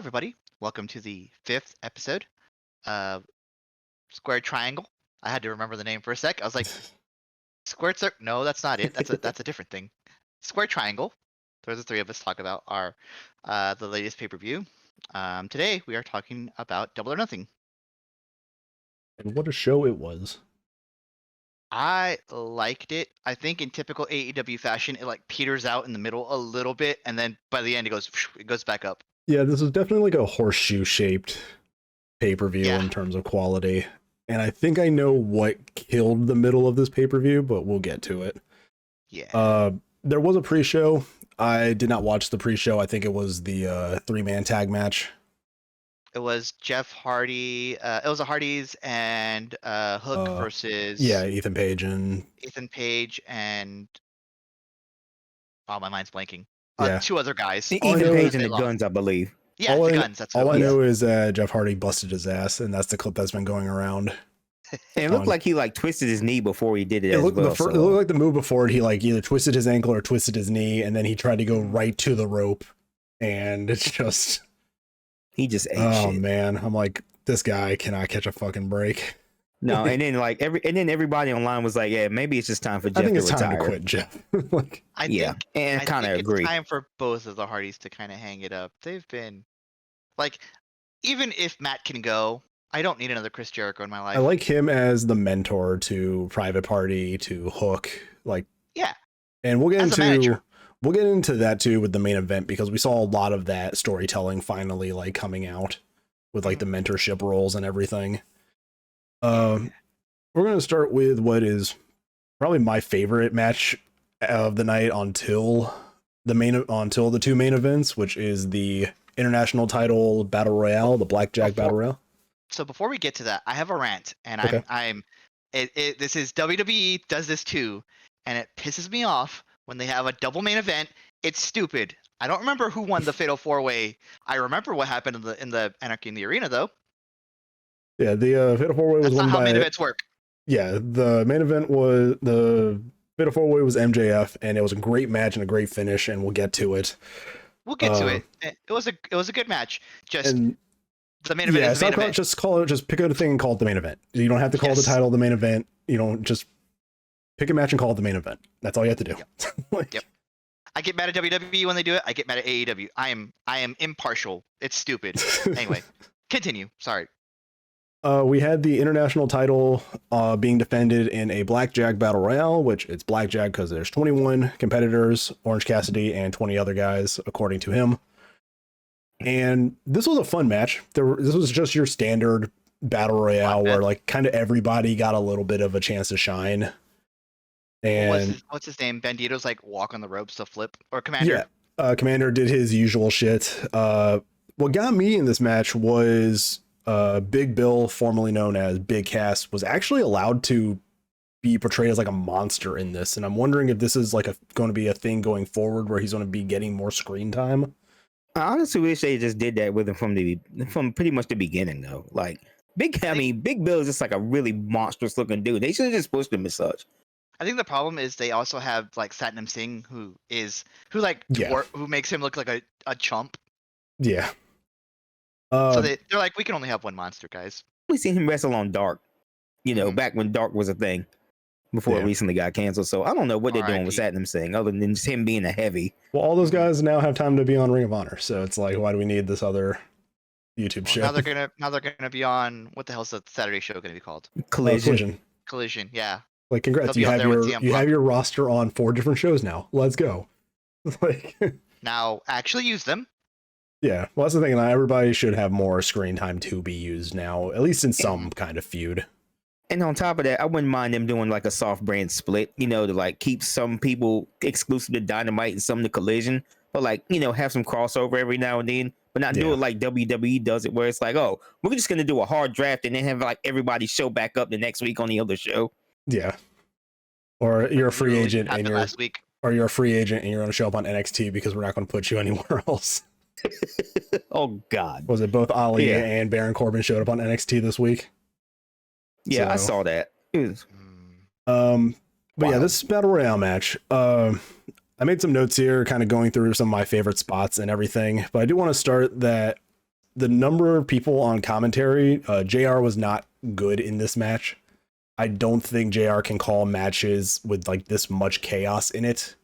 everybody. Welcome to the 5th episode of Square Triangle. I had to remember the name for a sec. I was like, Square Circle? No, that's not it. That's a different thing. Square Triangle. There's the three of us talk about our the latest pay-per-view. Today we are talking about Double or Nothing. And what a show it was. I liked it. I think in typical AEW fashion, it like peters out in the middle a little bit, and then by the end it goes back up. Yeah, this was definitely like a horseshoe-shaped pay-per-view in terms of quality. And I think I know what killed the middle of this pay-per-view, but we'll get to it. Yeah. There was a pre-show. I did not watch the pre-show. I think it was the three-man tag match. It was Jeff Hardy. It was the Hardys and Hook versus Ethan Page and oh, my mind's blanking. Yeah. Two other guys. Ethan Page and the Guns, I believe. Yeah, the Guns. That's all I know is Jeff Hardy busted his ass, and that's the clip that's been going around. And it looked like he like twisted his knee before he did it. It looked like the move before it, he like either twisted his ankle or twisted his knee, and then he tried to go right to the rope, and it's just he just ate shit. Man, I'm like, this guy cannot catch a fucking break. No, and then like everybody online was like, yeah, maybe it's just time for Jeff to retire. I think it's time to quit, Jeff. I kind of agree. It's time for both of the Hardys to kind of hang it up. They've been like, even if Matt can go, I don't need another Chris Jericho in my life. I like him as the mentor to Private Party, to Hook, like and we'll get into that too with the main event, because we saw a lot of that storytelling finally like coming out with like the mentorship roles and everything. We're going to start with what is probably my favorite match of the night until the two main events, which is the international title battle royale, the Blackjack battle royale. So before we get to that, I have a rant, and okay. This is WWE does this too, and it pisses me off when they have a double main event. It's stupid. I don't remember who won the Fatal 4-Way. I remember what happened in the Anarchy in the Arena though. Yeah, the Fatal 4-Way was won by... That's not how main events work. Yeah, the main event was... The Fatal 4-Way was MJF, and it was a great match and a great finish, and we'll get to it. We'll get to it. It was a good match. The main event is the main event. Just pick out a thing and call it the main event. You don't have to call the title the main event. You don't just pick a match and call it the main event. That's all you have to do. Yep. Yep. I get mad at WWE when they do it. I get mad at AEW. I am impartial. It's stupid. Anyway, continue. Sorry. We had the international title being defended in a Blackjack battle royale, which it's Blackjack because there's 21 competitors, Orange Cassidy and 20 other guys, according to him. And this was a fun match. This was just your standard battle royale where like kind of everybody got a little bit of a chance to shine. And what's his name? Bandito's like walk on the ropes to flip, or Commander. Yeah, Commander did his usual shit. What got me in this match was Big Bill, formerly known as Big Cass, was actually allowed to be portrayed as like a monster in this. And I'm wondering if this is like going to be a thing going forward where he's going to be getting more screen time. I honestly wish they just did that with him from pretty much the beginning, though. Like Big Bill is just like a really monstrous looking dude. They should have just pushed him as such. I think the problem is they also have like Satnam Singh, who makes him look like a chump. Yeah. So they're like, we can only have one monster, guys. We seen him wrestle on Dark, back when Dark was a thing, before it recently got canceled. So I don't know what they're doing with Satnam Singh, other than just him being a heavy. Well, all those guys now have time to be on Ring of Honor, so it's like, why do we need this other YouTube show? Now they're gonna be on, what the hell's the Saturday show gonna be called? Collision. Yeah. Like, congrats, you have your roster on 4 different shows now. Let's go. Like, now actually use them. Yeah, well, that's the thing. Everybody should have more screen time to be used now, at least in some kind of feud. And on top of that, I wouldn't mind them doing like a soft brand split, to like keep some people exclusive to Dynamite and some to Collision, but like, have some crossover every now and then, but not do it like WWE does it, where it's like, oh, we're just going to do a hard draft and then have like everybody show back up the next week on the other show. Yeah. Or you're a free agent and you're going to show up on NXT because we're not going to put you anywhere else. Oh God. Was it both Ali and Baron Corbin showed up on NXT this week? Yeah, I saw that. But yeah, this battle royale match, I made some notes here kind of going through some of my favorite spots and everything, but I do want to start that the number of people on commentary, JR was not good in this match. I don't think JR can call matches with like this much chaos in it.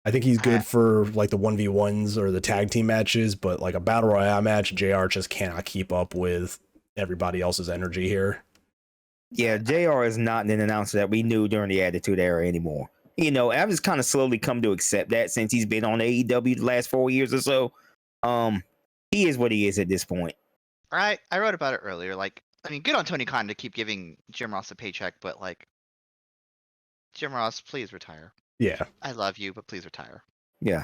I think he's good for like the 1v1s or the tag team matches, but like a battle royale match, JR just cannot keep up with everybody else's energy here. Yeah, JR is not an announcer that we knew during the Attitude Era anymore. You know, I've just kind of slowly come to accept that since he's been on AEW the last 4 years or so. He is what he is at this point. I wrote about it earlier. Like, I mean, good on Tony Khan to keep giving Jim Ross a paycheck, but like, Jim Ross, please retire. Yeah. I love you, but please retire. Yeah.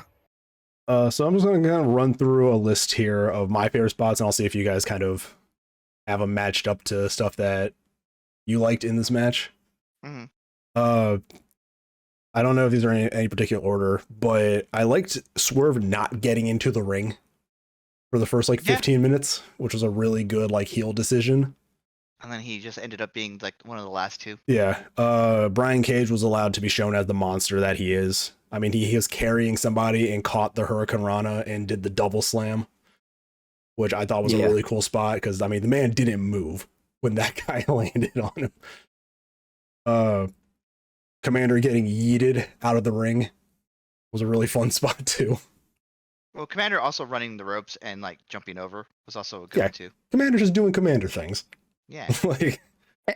So I'm just going to kind of run through a list here of my favorite spots, and I'll see if you guys kind of have them matched up to stuff that you liked in this match. Mm-hmm. I don't know if these are in any particular order, but I liked Swerve not getting into the ring for the first like 15 minutes, which was a really good like heel decision. And then he just ended up being like one of the last two. Yeah. Brian Cage was allowed to be shown as the monster that he is. I mean, he was carrying somebody and caught the Hurricane Rana and did the double slam, which I thought was a really cool spot because, I mean, the man didn't move when that guy landed on him. Commander getting yeeted out of the ring was a really fun spot too. Well, Commander also running the ropes and like jumping over was also a good one too. Commander just doing Commander things. Yeah. Like,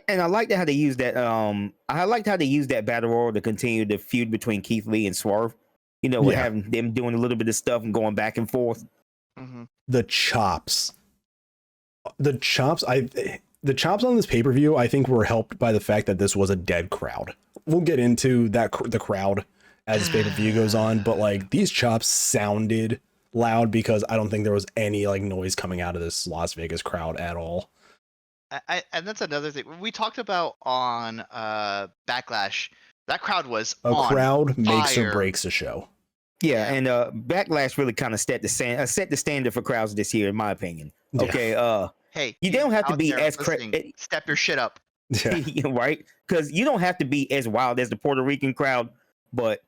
and I liked how they used that. I liked how they used that battle royal to continue the feud between Keith Lee and Swerve. You know, having them doing a little bit of stuff and going back and forth. Mm-hmm. The chops on this pay-per-view, I think, were helped by the fact that this was a dead crowd. We'll get into that the crowd as this pay-per-view goes on, but like these chops sounded loud because I don't think there was any like noise coming out of this Las Vegas crowd at all. And that's another thing we talked about on Backlash. That crowd was a crowd fire. Makes or breaks a show. Yeah, and Backlash really kind of set the standard for crowds this year, in my opinion. Yeah. Okay, hey, you don't have to be as step your shit up. Yeah. Right? Because you don't have to be as wild as the Puerto Rican crowd, but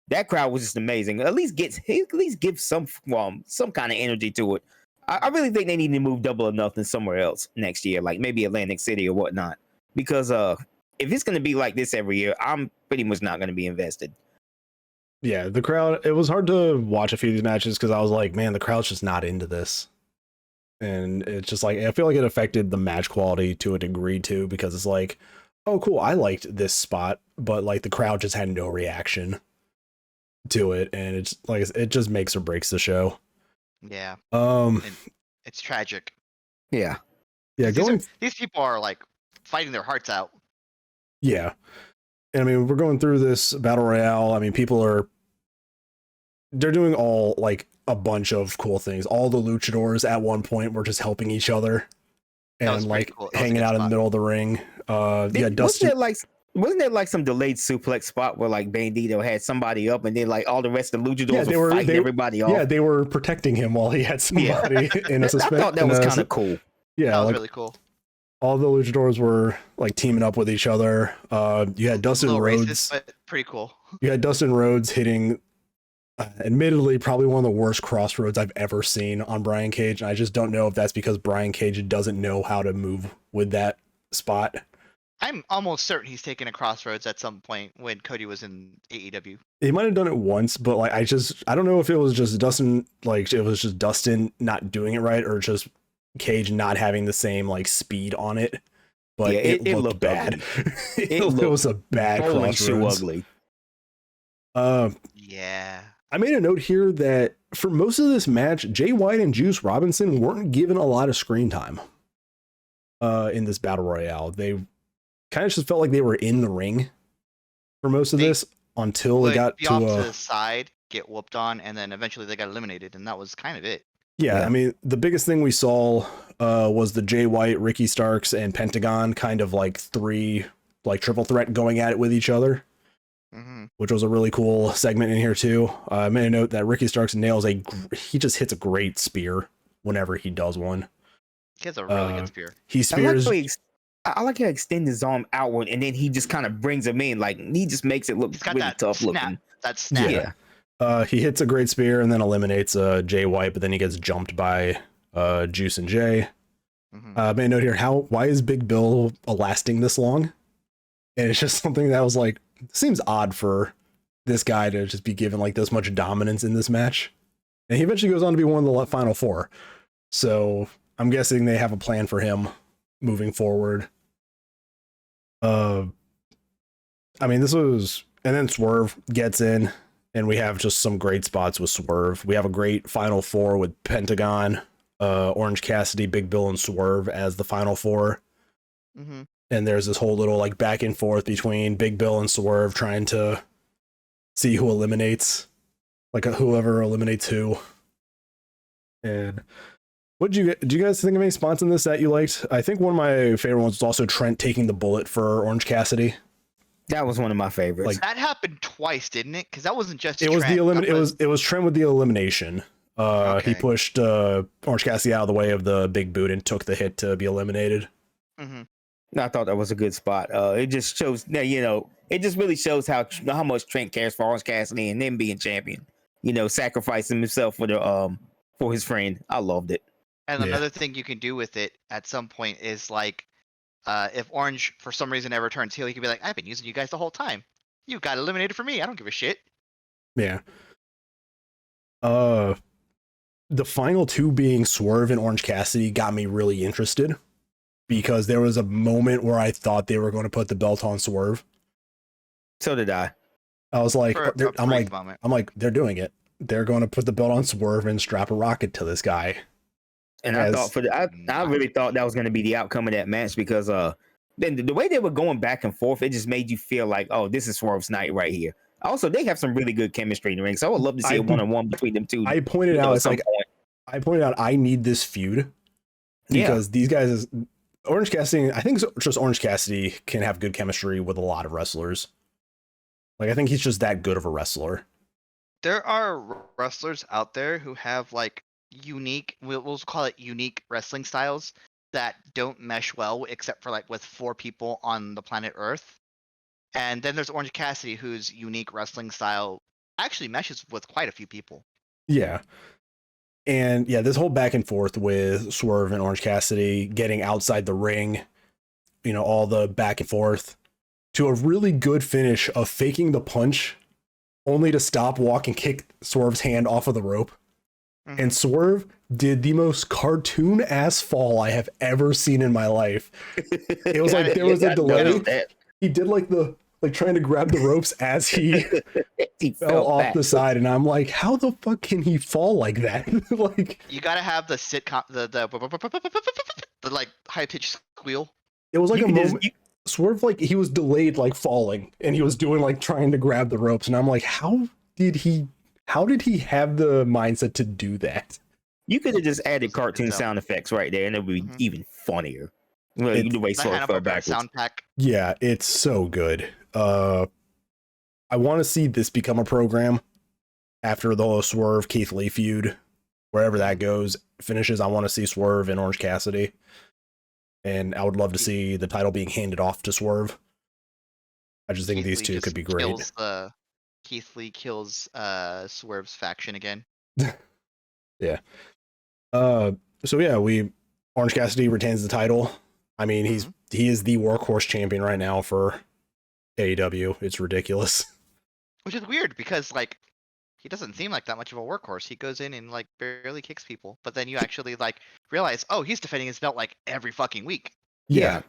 that crowd was just amazing. At least give some kind of energy to it. I really think they need to move Double or Nothing somewhere else next year, like maybe Atlantic City or whatnot. Because if it's going to be like this every year, I'm pretty much not going to be invested. Yeah, the crowd, it was hard to watch a few of these matches because I was like, man, the crowd's just not into this. And it's just like, I feel like it affected the match quality to a degree too, because it's like, oh, cool, I liked this spot, but like the crowd just had no reaction to it. And it's like, it just makes or breaks the show. Yeah. It's tragic. Yeah. Yeah. These people are like fighting their hearts out. Yeah. And I mean, we're going through this battle royale. I mean, they're doing all like a bunch of cool things. All the luchadors at one point were just helping each other and like cool. Hanging out in the middle of the ring. Dustin. Wasn't there like some delayed suplex spot where like Bandito had somebody up and then like all the rest of the luchadors were fighting everybody off? Yeah, they were protecting him while he had somebody in a suspension. I thought that was kind of cool. Yeah, that was really cool. All the luchadors were like teaming up with each other. You had Dustin Rhodes, racist, but pretty cool. You had Dustin Rhodes hitting, admittedly, probably one of the worst crossroads I've ever seen on Brian Cage. And I just don't know if that's because Brian Cage doesn't know how to move with that spot. I'm almost certain he's taken a crossroads at some point when Cody was in AEW. He might have done it once, but like I don't know if it was just Dustin, like it was just Dustin not doing it right, or just Cage not having the same like speed on it. But yeah, it looked bad. it was a bad crossroads. So ugly. Yeah. I made a note here that for most of this match, Jay White and Juice Robinson weren't given a lot of screen time. In this battle royale, they kind of just felt like they were in the ring for most of this until they got to the side, get whooped on, and then eventually they got eliminated, and that was kind of it. Yeah, I mean, the biggest thing we saw was the Jay White, Ricky Starks, and Pentagon kind of like three like triple threat going at it with each other, which was a really cool segment in here too. I made a note that Ricky Starks nails he just hits a great spear whenever he does one. He has a really good spear. He spears. I like how he extends his arm outward and then he just kind of brings him in. Like he just makes it look really tough looking. That snap. Yeah. He hits a great spear and then eliminates Jay White, but then he gets jumped by Juice and Jay. Mm-hmm. May note here, why is Big Bill lasting this long? And it's just something that was like, seems odd for this guy to just be given like this much dominance in this match. And he eventually goes on to be one of the final four. So I'm guessing they have a plan for him moving forward. I mean, this was, and then Swerve gets in, and we have just some great spots with Swerve. We have a great final four with Pentagon, Orange Cassidy, Big Bill, and Swerve as the final four. Mm-hmm. And there's this whole little like back and forth between Big Bill and Swerve trying to see who eliminates, like whoever eliminates who. And did you guys think of any spots in this that you liked? I think one of my favorite ones was also Trent taking the bullet for Orange Cassidy. That was one of my favorites. Like, that happened twice, didn't it? Because that wasn't just Trent. It was Trent with the elimination. Okay. He pushed Orange Cassidy out of the way of the big boot and took the hit to be eliminated. Mm-hmm. I thought that was a good spot. It just shows that, it just really shows how much Trent cares for Orange Cassidy and them being champion. Sacrificing himself for his friend. I loved it. And another thing you can do with it at some point is like, if Orange for some reason ever turns heel, he could be like, "I've been using you guys the whole time. You got eliminated for me. I don't give a shit." Yeah. The final two being Swerve and Orange Cassidy got me really interested, because there was a moment where I thought they were going to put the belt on Swerve. So did I. I was like, I'm like, they're doing it. They're going to put the belt on Swerve and strap a rocket to this guy. And I really thought that was going to be the outcome of that match, because then the way they were going back and forth, it just made you feel like, oh, this is Swerve's night right here. Also, they have some really good chemistry in the ring, so I would love to see a one-on-one between them two. I pointed out, I need this feud, because these guys, Orange Cassidy, I think just Orange Cassidy can have good chemistry with a lot of wrestlers. Like, I think he's just that good of a wrestler. There are wrestlers out there who have like unique, we'll call it unique wrestling styles that don't mesh well, except for like with 4 people on the planet Earth. And then there's Orange Cassidy, whose unique wrestling style actually meshes with quite a few people. Yeah. And this whole back and forth with Swerve and Orange Cassidy getting outside the ring, all the back and forth to a really good finish of faking the punch only to stop, walk, and kick Swerve's hand off of the rope. Mm-hmm. And Swerve did the most cartoon ass fall I have ever seen in my life. It was like there was a delay. He did like trying to grab the ropes as he fell off the side, and I'm like, how the fuck can he fall like that? Like, you gotta have the sitcom, the like high pitched squeal. It was like a moment. Swerve, like, he was delayed, like falling, and he was doing like trying to grab the ropes, and I'm like, how did he have the mindset to do that? You could have just added cartoon sound effects right there, and it would be even funnier. Well, the way Swerve fell backwards. Sound pack. Yeah, it's so good. I want to see this become a program after the Swerve Keith Lee feud, wherever that goes finishes. I want to see Swerve and Orange Cassidy, and I would love to see the title being handed off to Swerve. I just think these two could be great. Keith Lee kills Swerve's faction again. Yeah. Orange Cassidy retains the title. I mean, he is the workhorse champion right now for AEW. It's ridiculous. Which is weird, because like he doesn't seem like that much of a workhorse. He goes in and like barely kicks people, but then you actually like realize, oh, he's defending his belt like every fucking week. Yeah.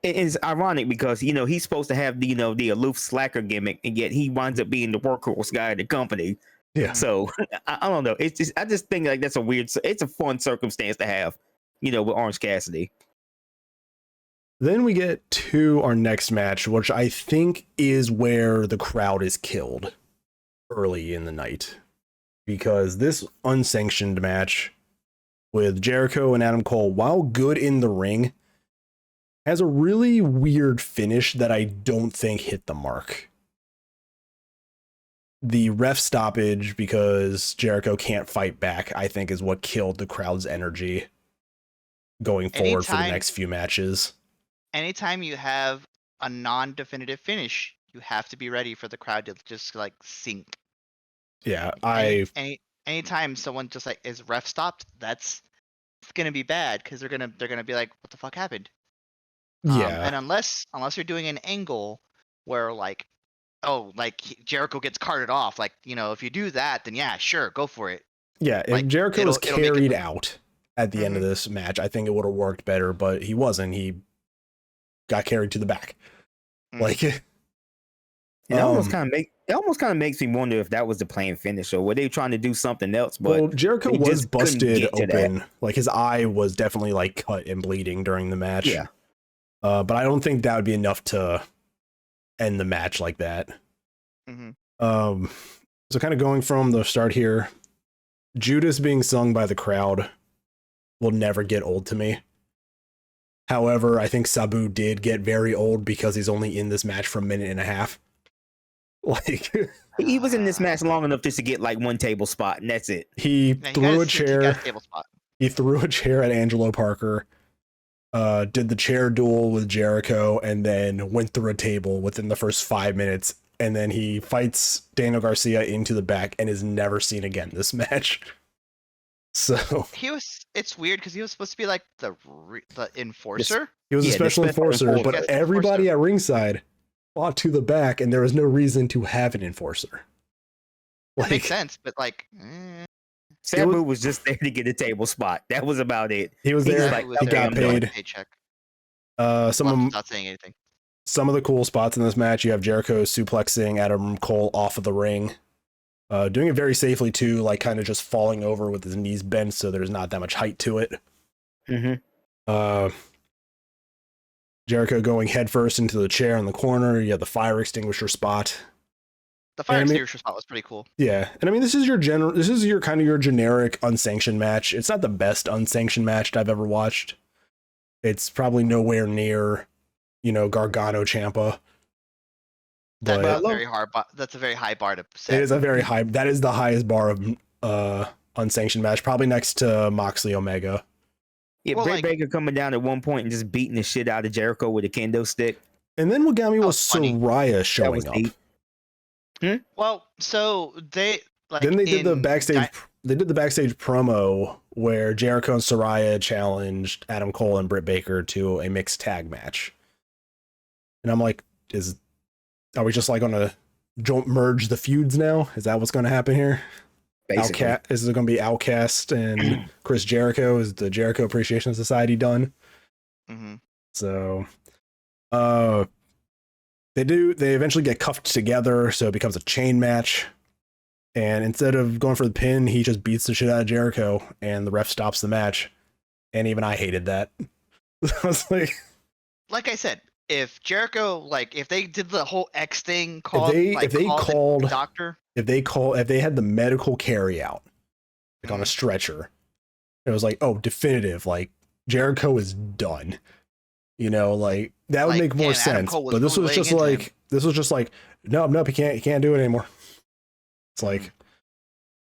It's ironic because he's supposed to have the aloof slacker gimmick, and yet he winds up being the workhorse guy of the company. Yeah. So I don't know. I just think like that's it's a fun circumstance to have, with Orange Cassidy. Then we get to our next match, which I think is where the crowd is killed early in the night, because this unsanctioned match with Jericho and Adam Cole, while good in the ring, has a really weird finish that I don't think hit the mark. The ref stoppage, because Jericho can't fight back, I think is what killed the crowd's energy going forward for the next few matches. Anytime you have a non-definitive finish, you have to be ready for the crowd to just like sink. Yeah, anytime someone just like is ref stopped, that's it's gonna be bad because they're gonna be like, what the fuck happened? Yeah. And unless you're doing an angle where like, oh, like Jericho gets carted off, like, you know, if you do that, then yeah, sure, go for it. Yeah, if Like, Jericho was carried out at the end of Mhm. this match, I think it would have worked better, but he wasn't. He got carried to the back. Like, it almost kind of makes me wonder if that was the planned finish, or were they trying to do something else? But well, Jericho they was just couldn't busted get to that. open. Like, his eye was definitely like cut and bleeding during the match. Yeah. But I don't think that would be enough to end the match like that. Mhm. So kind of going from the start here, Judas being sung by the crowd will never get old to me. However, I think Sabu did get very old because he's only in this match for a minute and a half. Like, He was in this match long enough just to get like one table spot, and that's it. he threw a chair. He got a table spot. He threw a chair at Angelo Parker, did the chair duel with Jericho, and then went through a table within the first 5 minutes. And then he fights Daniel Garcia into the back and is never seen again this match. So it's weird because he was supposed to be like the enforcer. He was a special enforcer, but everybody at ringside fought to the back, and there was no reason to have an enforcer. That makes sense, but like, Sabu was just there to get a table spot. That was about it. He was there. He got paid. Paycheck. Not saying anything. Some of the cool spots in this match, you have Jericho suplexing Adam Cole off of the ring, doing it very safely too, like kind of just falling over with his knees bent, so there's not that much height to it. Jericho going headfirst into the chair in the corner. You have the fire extinguisher spot. The fire extinguisher spot was pretty cool. Yeah, and I mean, this is your kind of your generic unsanctioned match. It's not the best unsanctioned match I've ever watched. It's probably nowhere near, Gargano Ciampa. That's a very high bar to set. It is that is the highest bar of unsanctioned match, probably next to Moxley Omega. Yeah, Britt Baker coming down at one point and just beating the shit out of Jericho with a kendo stick. And then what got me was Soraya showing up. Well, so they then they did the backstage. They did the backstage promo where Jericho and Soraya challenged Adam Cole and Britt Baker to a mixed tag match. And I'm like, are we just like gonna merge the feuds now? Is that what's going to happen here? Is it going to be Outcast and Chris Jericho? Is the Jericho Appreciation Society done? Mm-hmm. So, they eventually get cuffed together, so it becomes a chain match. And instead of going for the pin, he just beats the shit out of Jericho, and the ref stops the match. And even I hated that. I was like I said, if Jericho, if they did the whole X thing, if they had the medical carry out, on a stretcher, it was like, oh, definitive, Jericho is done. That would make more sense. But this was just like, no, you can't do it anymore. It's like,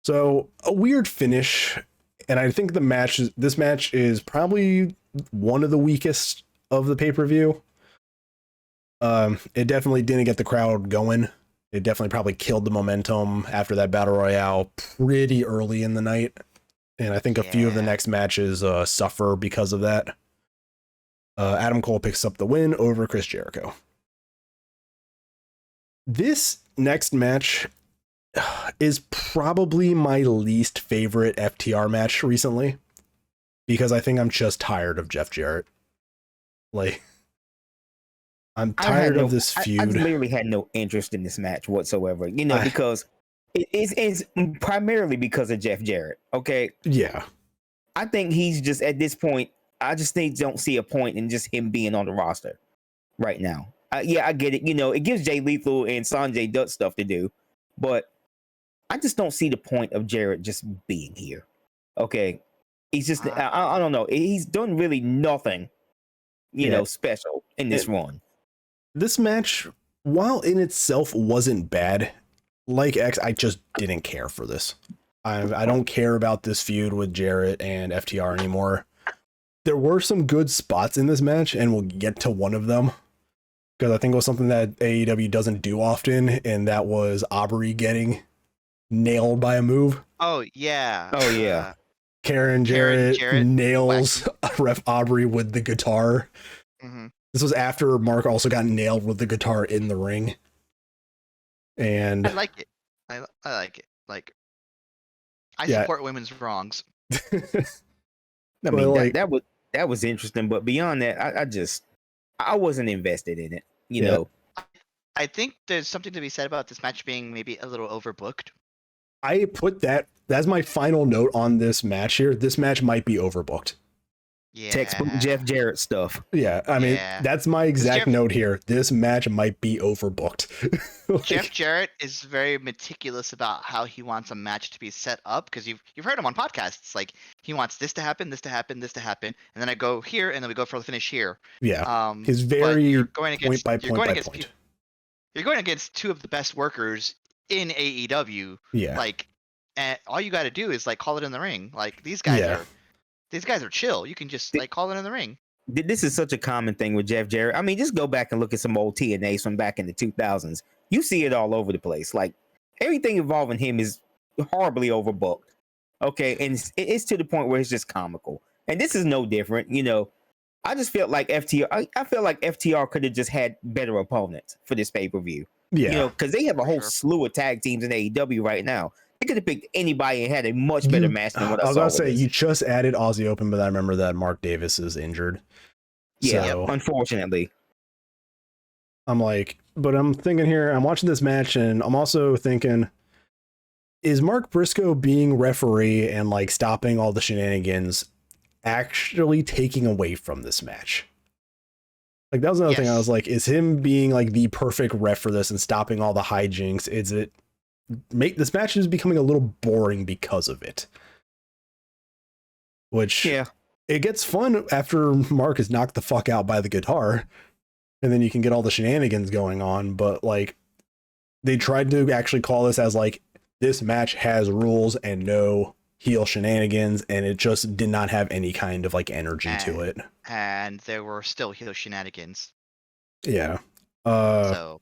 so a weird finish. And I think this match is probably one of the weakest of the pay-per-view. It definitely didn't get the crowd going. It definitely probably killed the momentum after that battle royale pretty early in the night. And I think a few of the next matches suffer because of that. Adam Cole picks up the win over Chris Jericho. This next match is probably my least favorite FTR match recently, because I think I'm just tired of Jeff Jarrett. I'm tired of this feud. I literally had no interest in this match whatsoever, because it's primarily because of Jeff Jarrett. Okay. Yeah. I think he's just at this point, I just don't see a point in just him being on the roster right now. I get it. It gives Jay Lethal and Sanjay Dutt stuff to do, but I just don't see the point of Jarrett just being here. Okay. He's just, I don't know. He's done really nothing, special in this run. This match, while in itself wasn't bad, like X, I just didn't care for this. I don't care about this feud with Jarrett and FTR anymore. There were some good spots in this match, and we'll get to one of them, because I think it was something that AEW doesn't do often, and that was Aubrey getting nailed by a move. Oh, yeah. Oh, yeah. Karen Jarrett nails Ref Aubrey with the guitar. Mm-hmm. This was after Mark also got nailed with the guitar in the ring. And I like it. I like it. Like, I support women's wrongs. I mean, that was interesting, but beyond that, I wasn't invested in it. You know, I think there's something to be said about this match being maybe a little overbooked. I put that's my final note on this match here. This match might be overbooked. Yeah. Textbook Jeff Jarrett stuff. Yeah, I mean, that's my exact note here. This match might be overbooked. Jeff Jarrett is very meticulous about how he wants a match to be set up, because you've heard him on podcasts. Like, he wants this to happen, this to happen, this to happen, and then I go here, and then we go for the finish here. Yeah, he's very you're going against, point by point. You're going against two of the best workers in AEW. Yeah, like, and all you got to do is like call it in the ring. Like, these guys are chill. You can just like call it in the ring. This is such a common thing with Jeff Jarrett. I mean, just go back and look at some old TNAs from back in the 2000s. You see it all over the place. Like, everything involving him is horribly overbooked. Okay, and it's to the point where it's just comical. And this is no different. You know, I just felt like FTR. I feel like FTR could have just had better opponents for this pay-per-view. Yeah, you know, because they have a whole slew of tag teams in AEW right now. They could have picked anybody and had a much better match than what I saw. I was gonna say you just added Aussie Open, but I remember that Mark Davis is injured. Yeah, so, unfortunately. I'm thinking here, I'm watching this match, and I'm also thinking, is Mark Briscoe being referee and like stopping all the shenanigans actually taking away from this match? Like, that was another thing I was like, is him being like the perfect ref for this and stopping all the hijinks, this match is becoming a little boring because of it. Which, it gets fun after Mark is knocked the fuck out by the guitar, and then you can get all the shenanigans going on. But like, they tried to actually call this as like, this match has rules and no heel shenanigans, and it just did not have any kind of like energy to it. And there were still heel shenanigans. Yeah. So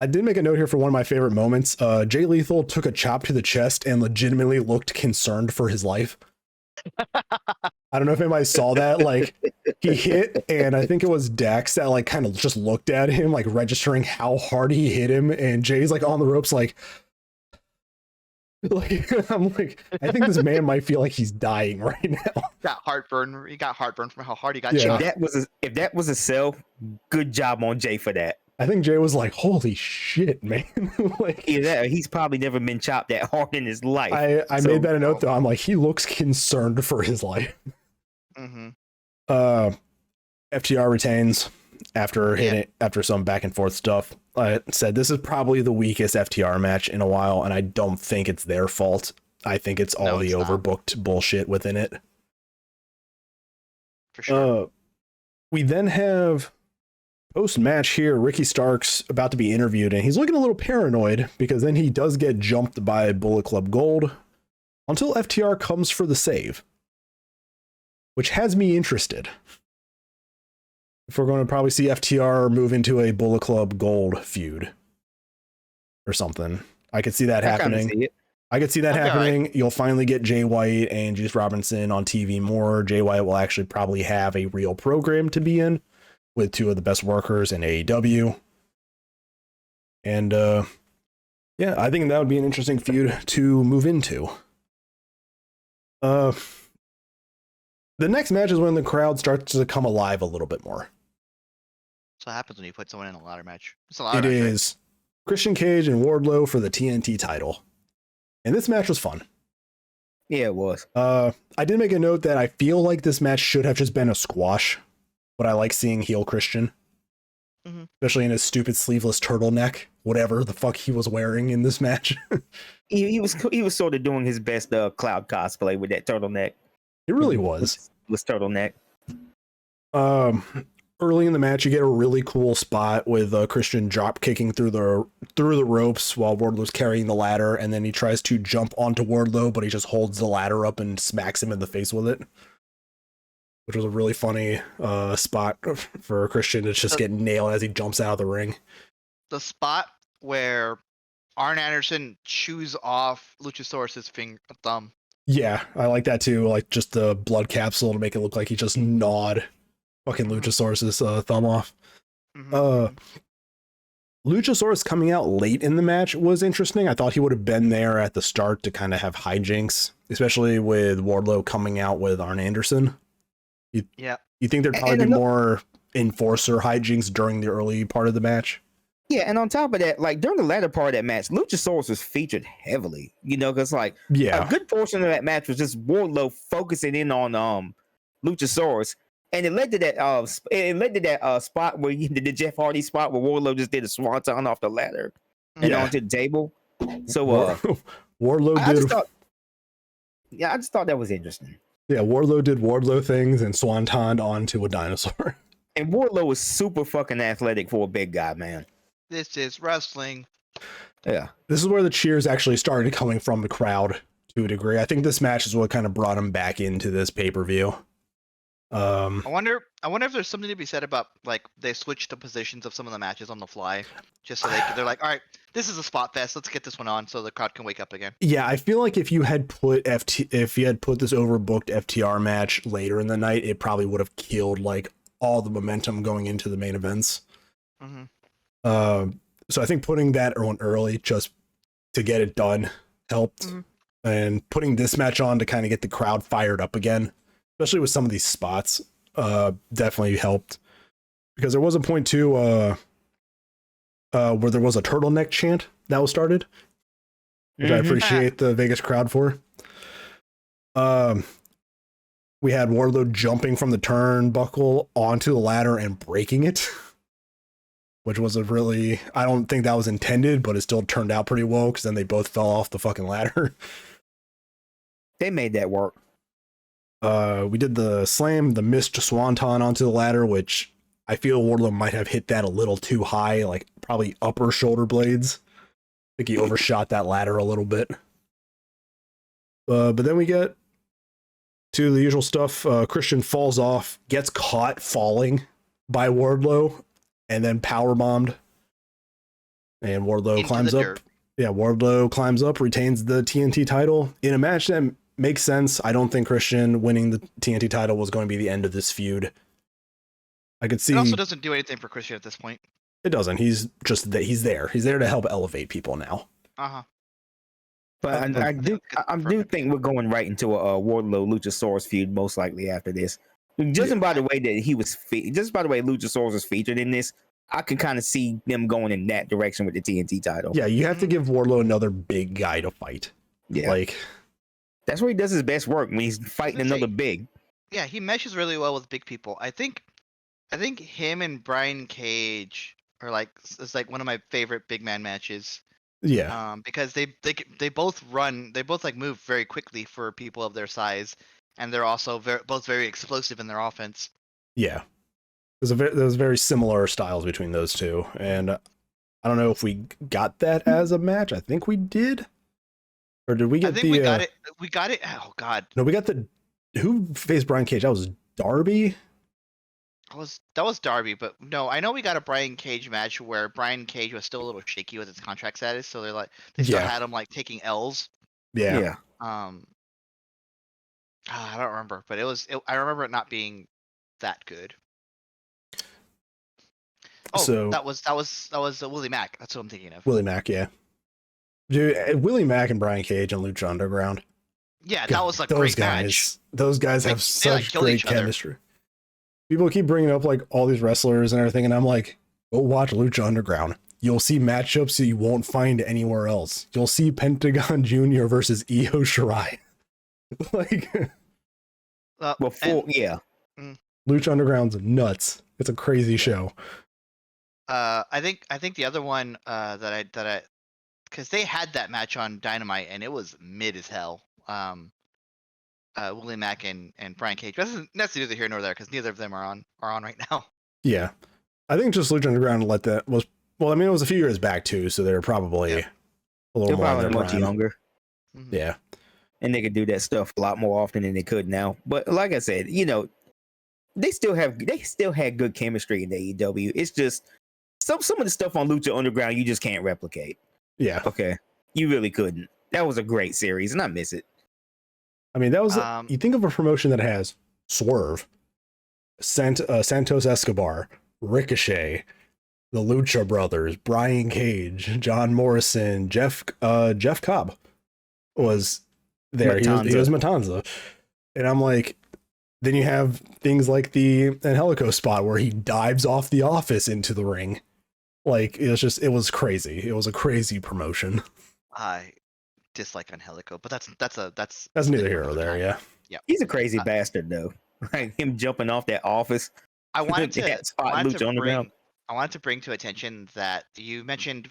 I did make a note here for one of my favorite moments. Jay Lethal took a chop to the chest and legitimately looked concerned for his life. I don't know if anybody saw that. Like, he hit, and I think it was Dax that like kind of just looked at him, like registering how hard he hit him. And Jay's like on the ropes, like I'm like, I think this man might feel like he's dying right now. Got heartburn. He got heartburn from how hard he got shot. If that was a sell, good job on Jay for that. I think Jay was like, holy shit, man. Like, he's probably never been chopped that hard in his life. I made that a note though. I'm like, he looks concerned for his life. Mm-hmm. FTR retains after some back and forth stuff. I said this is probably the weakest FTR match in a while, and I don't think it's their fault. I think it's all the overbooked bullshit within it. For sure. We then have post-match here, Ricky Starks about to be interviewed, and he's looking a little paranoid because then he does get jumped by Bullet Club Gold until FTR comes for the save, which has me interested. If we're going to probably see FTR move into a Bullet Club Gold feud or something. I could see that happening. I could see that happening. Right. You'll finally get Jay White and Juice Robinson on TV more. Jay White will actually probably have a real program to be in with two of the best workers in AEW. And I think that would be an interesting feud to move into. The next match is when the crowd starts to come alive a little bit more. So what happens when you put someone in a ladder match? It is Christian Cage and Wardlow for the TNT title. And this match was fun. Yeah, it was. I did make a note that I feel like this match should have just been a squash, but I like seeing heel Christian. Mm-hmm. Especially in his stupid sleeveless turtleneck, whatever the fuck he was wearing in this match. he was sort of doing his best Cloud cosplay with that turtleneck. It really was. This turtleneck. Early in the match, you get a really cool spot with Christian drop kicking through the ropes while Wardlow's carrying the ladder, and then he tries to jump onto Wardlow, but he just holds the ladder up and smacks him in the face with it, which was a really funny spot for Christian to just get nailed as he jumps out of the ring. The spot where Arn Anderson chews off Luchasaurus's thumb Yeah, I like that too. Like just the blood capsule to make it look like he just gnawed fucking Luchasaurus's thumb off. Luchasaurus coming out late in the match was interesting. I thought he would have been there at the start to kind of have hijinks, especially with Wardlow coming out with Arn Anderson. You think there'd probably be more enforcer hijinks during the early part of the match? Yeah, and on top of that, like during the latter part of that match, Luchasaurus was featured heavily, because like a good portion of that match was just Wardlow focusing in on Luchasaurus, and it led to that spot where the Jeff Hardy spot where Wardlow just did a swanton off the ladder and onto the table. So Wardlow I just thought that was interesting. Yeah, Wardlow did Wardlow things and swantoned onto a dinosaur. And Wardlow was super fucking athletic for a big guy, man. This is wrestling. Yeah. This is where the cheers actually started coming from the crowd to a degree. I think this match is what kind of brought him back into this pay-per-view. I wonder if there's something to be said about like they switched the positions of some of the matches on the fly, just so they're like, all right, this is a spot fest. Let's get this one on so the crowd can wake up again. Yeah, I feel like if you had put this overbooked FTR match later in the night, it probably would have killed like all the momentum going into the main events. So I think putting that on early just to get it done helped, and putting this match on to kind of get the crowd fired up again, especially with some of these spots, definitely helped, because there was a point too where there was a turtleneck chant that was started, which I appreciate the Vegas crowd for. We had Wardlow jumping from the turnbuckle onto the ladder and breaking it, which was I don't think that was intended, but it still turned out pretty well because then they both fell off the fucking ladder. They made that work. We did the slam, the missed swanton onto the ladder, which I feel Wardlow might have hit that a little too high, like probably upper shoulder blades. I think he overshot that ladder a little bit. But then we get to the usual stuff. Christian falls off, gets caught falling by Wardlow, and then powerbombed. And Wardlow climbs up. Yeah, Wardlow climbs up, retains the TNT title in a match that makes sense. I don't think Christian winning the TNT title was going to be the end of this feud. I could see. It also doesn't do anything for Christian at this point. It doesn't. He's just that he's there. He's there to help elevate people now. But I do think we're going right into a Wardlow Luchasaurus feud most likely after this. Just by the way that Luchasaurus was featured in this, I can kind of see them going in that direction with the TNT title. Yeah, you have to give Wardlow another big guy to fight. Yeah, like that's where he does his best work when he's fighting another big. Yeah, he meshes really well with big people. I think him and Brian Cage are like one of my favorite big man matches. Yeah. Because they both move very quickly for people of their size, and they're also both very explosive in their offense. Yeah. There's very similar styles between those two, and I don't know if we got that as a match. I think we did, or did we get we got it. We got it. Oh God. No, we got who faced Brian Cage? That was Darby. That was Darby, but no, I know we got a Brian Cage match where Brian Cage was still a little shaky with his contract status, so they still had him like taking L's. Yeah. I don't remember, but I remember it not being that good. Oh, so that was Willie Mack. That's what I'm thinking of. Willie Mack, yeah. Dude, Willie Mack and Brian Cage and Lucha Underground. Yeah, that was a great match. Those guys have such great chemistry. People keep bringing up like all these wrestlers and everything, and I'm like, go watch Lucha Underground. You'll see matchups that you won't find anywhere else. You'll see Pentagon Jr. versus Io Shirai. Like, Lucha Underground's nuts. It's a crazy show. I think the other one that I because they had that match on Dynamite and it was mid as hell. Willie Mack and Brian Cage. That's neither here nor there because neither of them are on right now. Yeah, I think just Lucha Underground let that was well. I mean, it was a few years back too, so they're probably a little more much younger. Mm-hmm. Yeah, and they could do that stuff a lot more often than they could now. But like I said, they still had good chemistry in the AEW. It's just some of the stuff on Lucha Underground you just can't replicate. Yeah. Okay. You really couldn't. That was a great series, and I miss it. I mean, that was you think of a promotion that has Swerve, Santos Escobar, Ricochet, the Lucha Brothers, Brian Cage, John Morrison, Jeff Cobb was there. He was Matanza. And I'm like, then you have things like the Angelico spot where he dives off the office into the ring. Like, it was crazy. It was a crazy promotion. I dislike Angelico, but that's neither here nor there. Yeah. He's a crazy bastard though. Like him jumping off that office. I wanted to bring to attention that you mentioned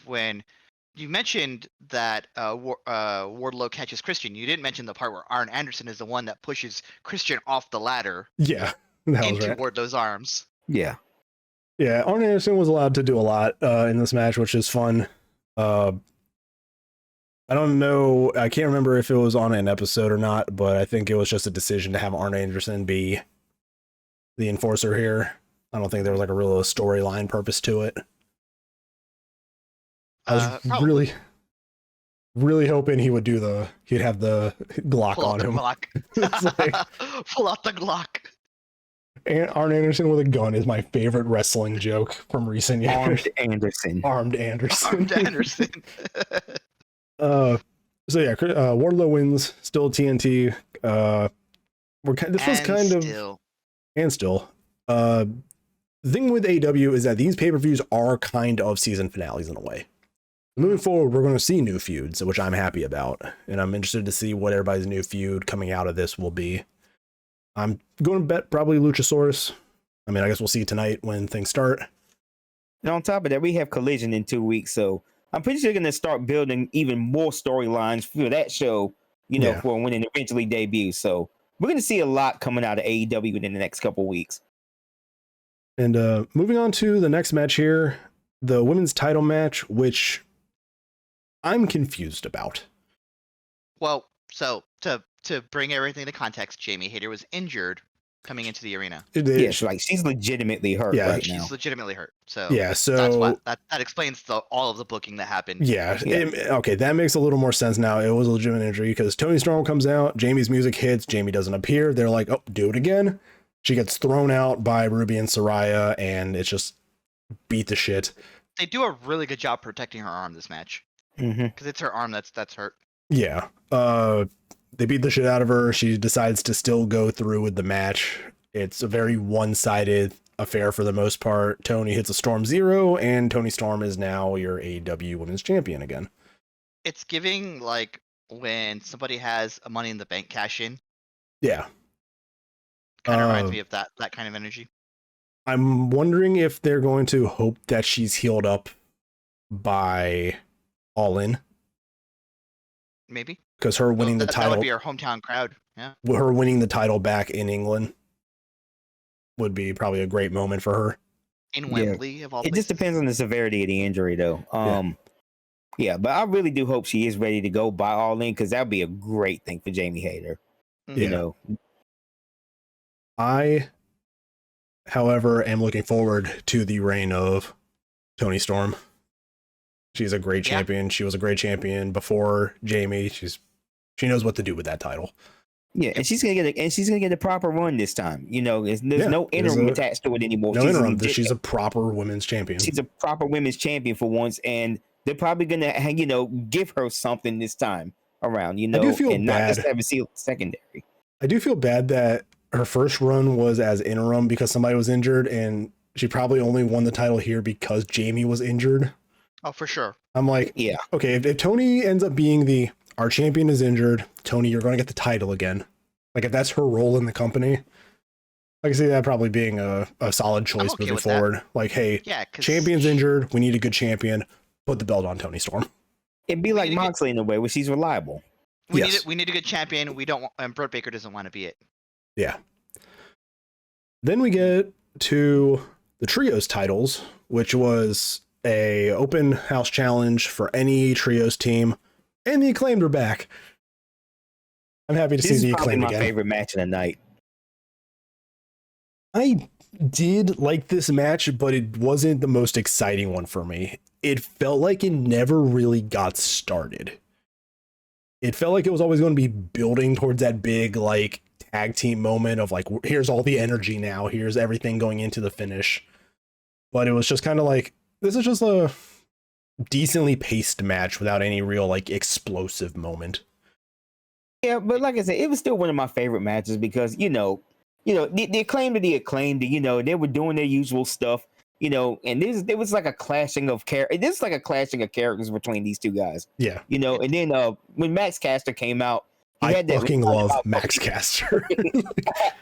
that Wardlow catches Christian. You didn't mention the part where Arn Anderson is the one that pushes Christian off the ladder. Yeah, into Wardlow's arms. Yeah. Yeah, Arn Anderson was allowed to do a lot in this match, which is fun. I don't know. I can't remember if it was on an episode or not, but I think it was just a decision to have Arn Anderson be the enforcer here. I don't think there was like a real storyline purpose to it. I was really hoping he'd have the Glock on him. Pull out the Glock. And Arn Anderson with a gun is my favorite wrestling joke from recent years. Armed Anderson. So yeah, Wardlow wins. Still TNT. The thing with AEW is that these pay-per-views are kind of season finales in a way. Moving forward, we're going to see new feuds, which I'm happy about, and I'm interested to see what everybody's new feud coming out of this will be. I'm going to bet probably Luchasaurus. I mean, I guess we'll see tonight when things start. And on top of that, we have Collision in 2 weeks, so I'm pretty sure they're going to start building even more storylines for that show, for when it eventually debuts. So we're going to see a lot coming out of AEW within the next couple weeks. And moving on to the next match here, the women's title match, which I'm confused about. Well, so to bring everything to context, Jamie Hayter was injured coming into the arena. She's legitimately hurt right now. She's legitimately hurt. So that's why, that explains all of the booking that happened. Okay, that makes a little more sense now. It was a legitimate injury because Toni Storm comes out, Jamie's music hits, Jamie doesn't appear. They're like, oh, do it again. She gets thrown out by Ruby and Saraya, and it's just beat the shit. They do a really good job protecting her arm this match. Because it's her arm that's hurt. Yeah. They beat the shit out of her. She decides to still go through with the match. It's a very one-sided affair for the most part. Toni hits a Storm Zero, and Toni Storm is now your AEW Women's Champion again. It's giving like when somebody has a Money in the Bank cash in. Yeah. Kind of reminds me of that kind of energy. I'm wondering if they're going to hope that she's healed up by All In. Maybe. Because her winning the title. That would be her hometown crowd. Yeah. Her winning the title back in England would be probably a great moment for her. In Wembley, of all places. It just depends on the severity of the injury, though. But I really do hope she is ready to go by All In, because that would be a great thing for Jamie Hayter. You know. I, however, am looking forward to the reign of Toni Storm. She's a great champion. She was a great champion before Jamie. She knows what to do with that title. Yeah, and she's gonna get a proper run this time. There's no interim attached to it anymore. No interim. She's a proper women's champion. She's a proper women's champion for once, and they're probably gonna give her something this time around. I do feel bad. Not just have a sealed secondary. I do feel bad that her first run was as interim because somebody was injured, and she probably only won the title here because Jamie was injured. Oh, for sure. I'm like, okay, if Toni ends up being our champion is injured, Toni, you're going to get the title again. Like, if that's her role in the company, I can see that probably being a solid choice moving forward. That. Like, hey, champion's injured. We need a good champion. Put the belt on Toni Storm. It'd be like Moxley in a way where she's reliable. We need a good champion. We don't want, and Britt Baker doesn't want to be it. Yeah. Then we get to the trios titles, which was a open house challenge for any trios team, and the Acclaimed are back. I'm happy to see the Acclaimed again. This is my favorite match of the night. I did like this match, but it wasn't the most exciting one for me. It felt like it never really got started. it felt like it was always going to be building towards that big like tag team moment of like, here's all the energy now, here's everything going into the finish. But it was just kind of like, this is just a decently paced match without any real like explosive moment. Yeah, but like I said, it was still one of my favorite matches because the acclaim to the acclaimed, they were doing their usual stuff, and there was like a clashing of characters between these two guys. Yeah. And then when Max Caster came out, I fucking love Max Caster.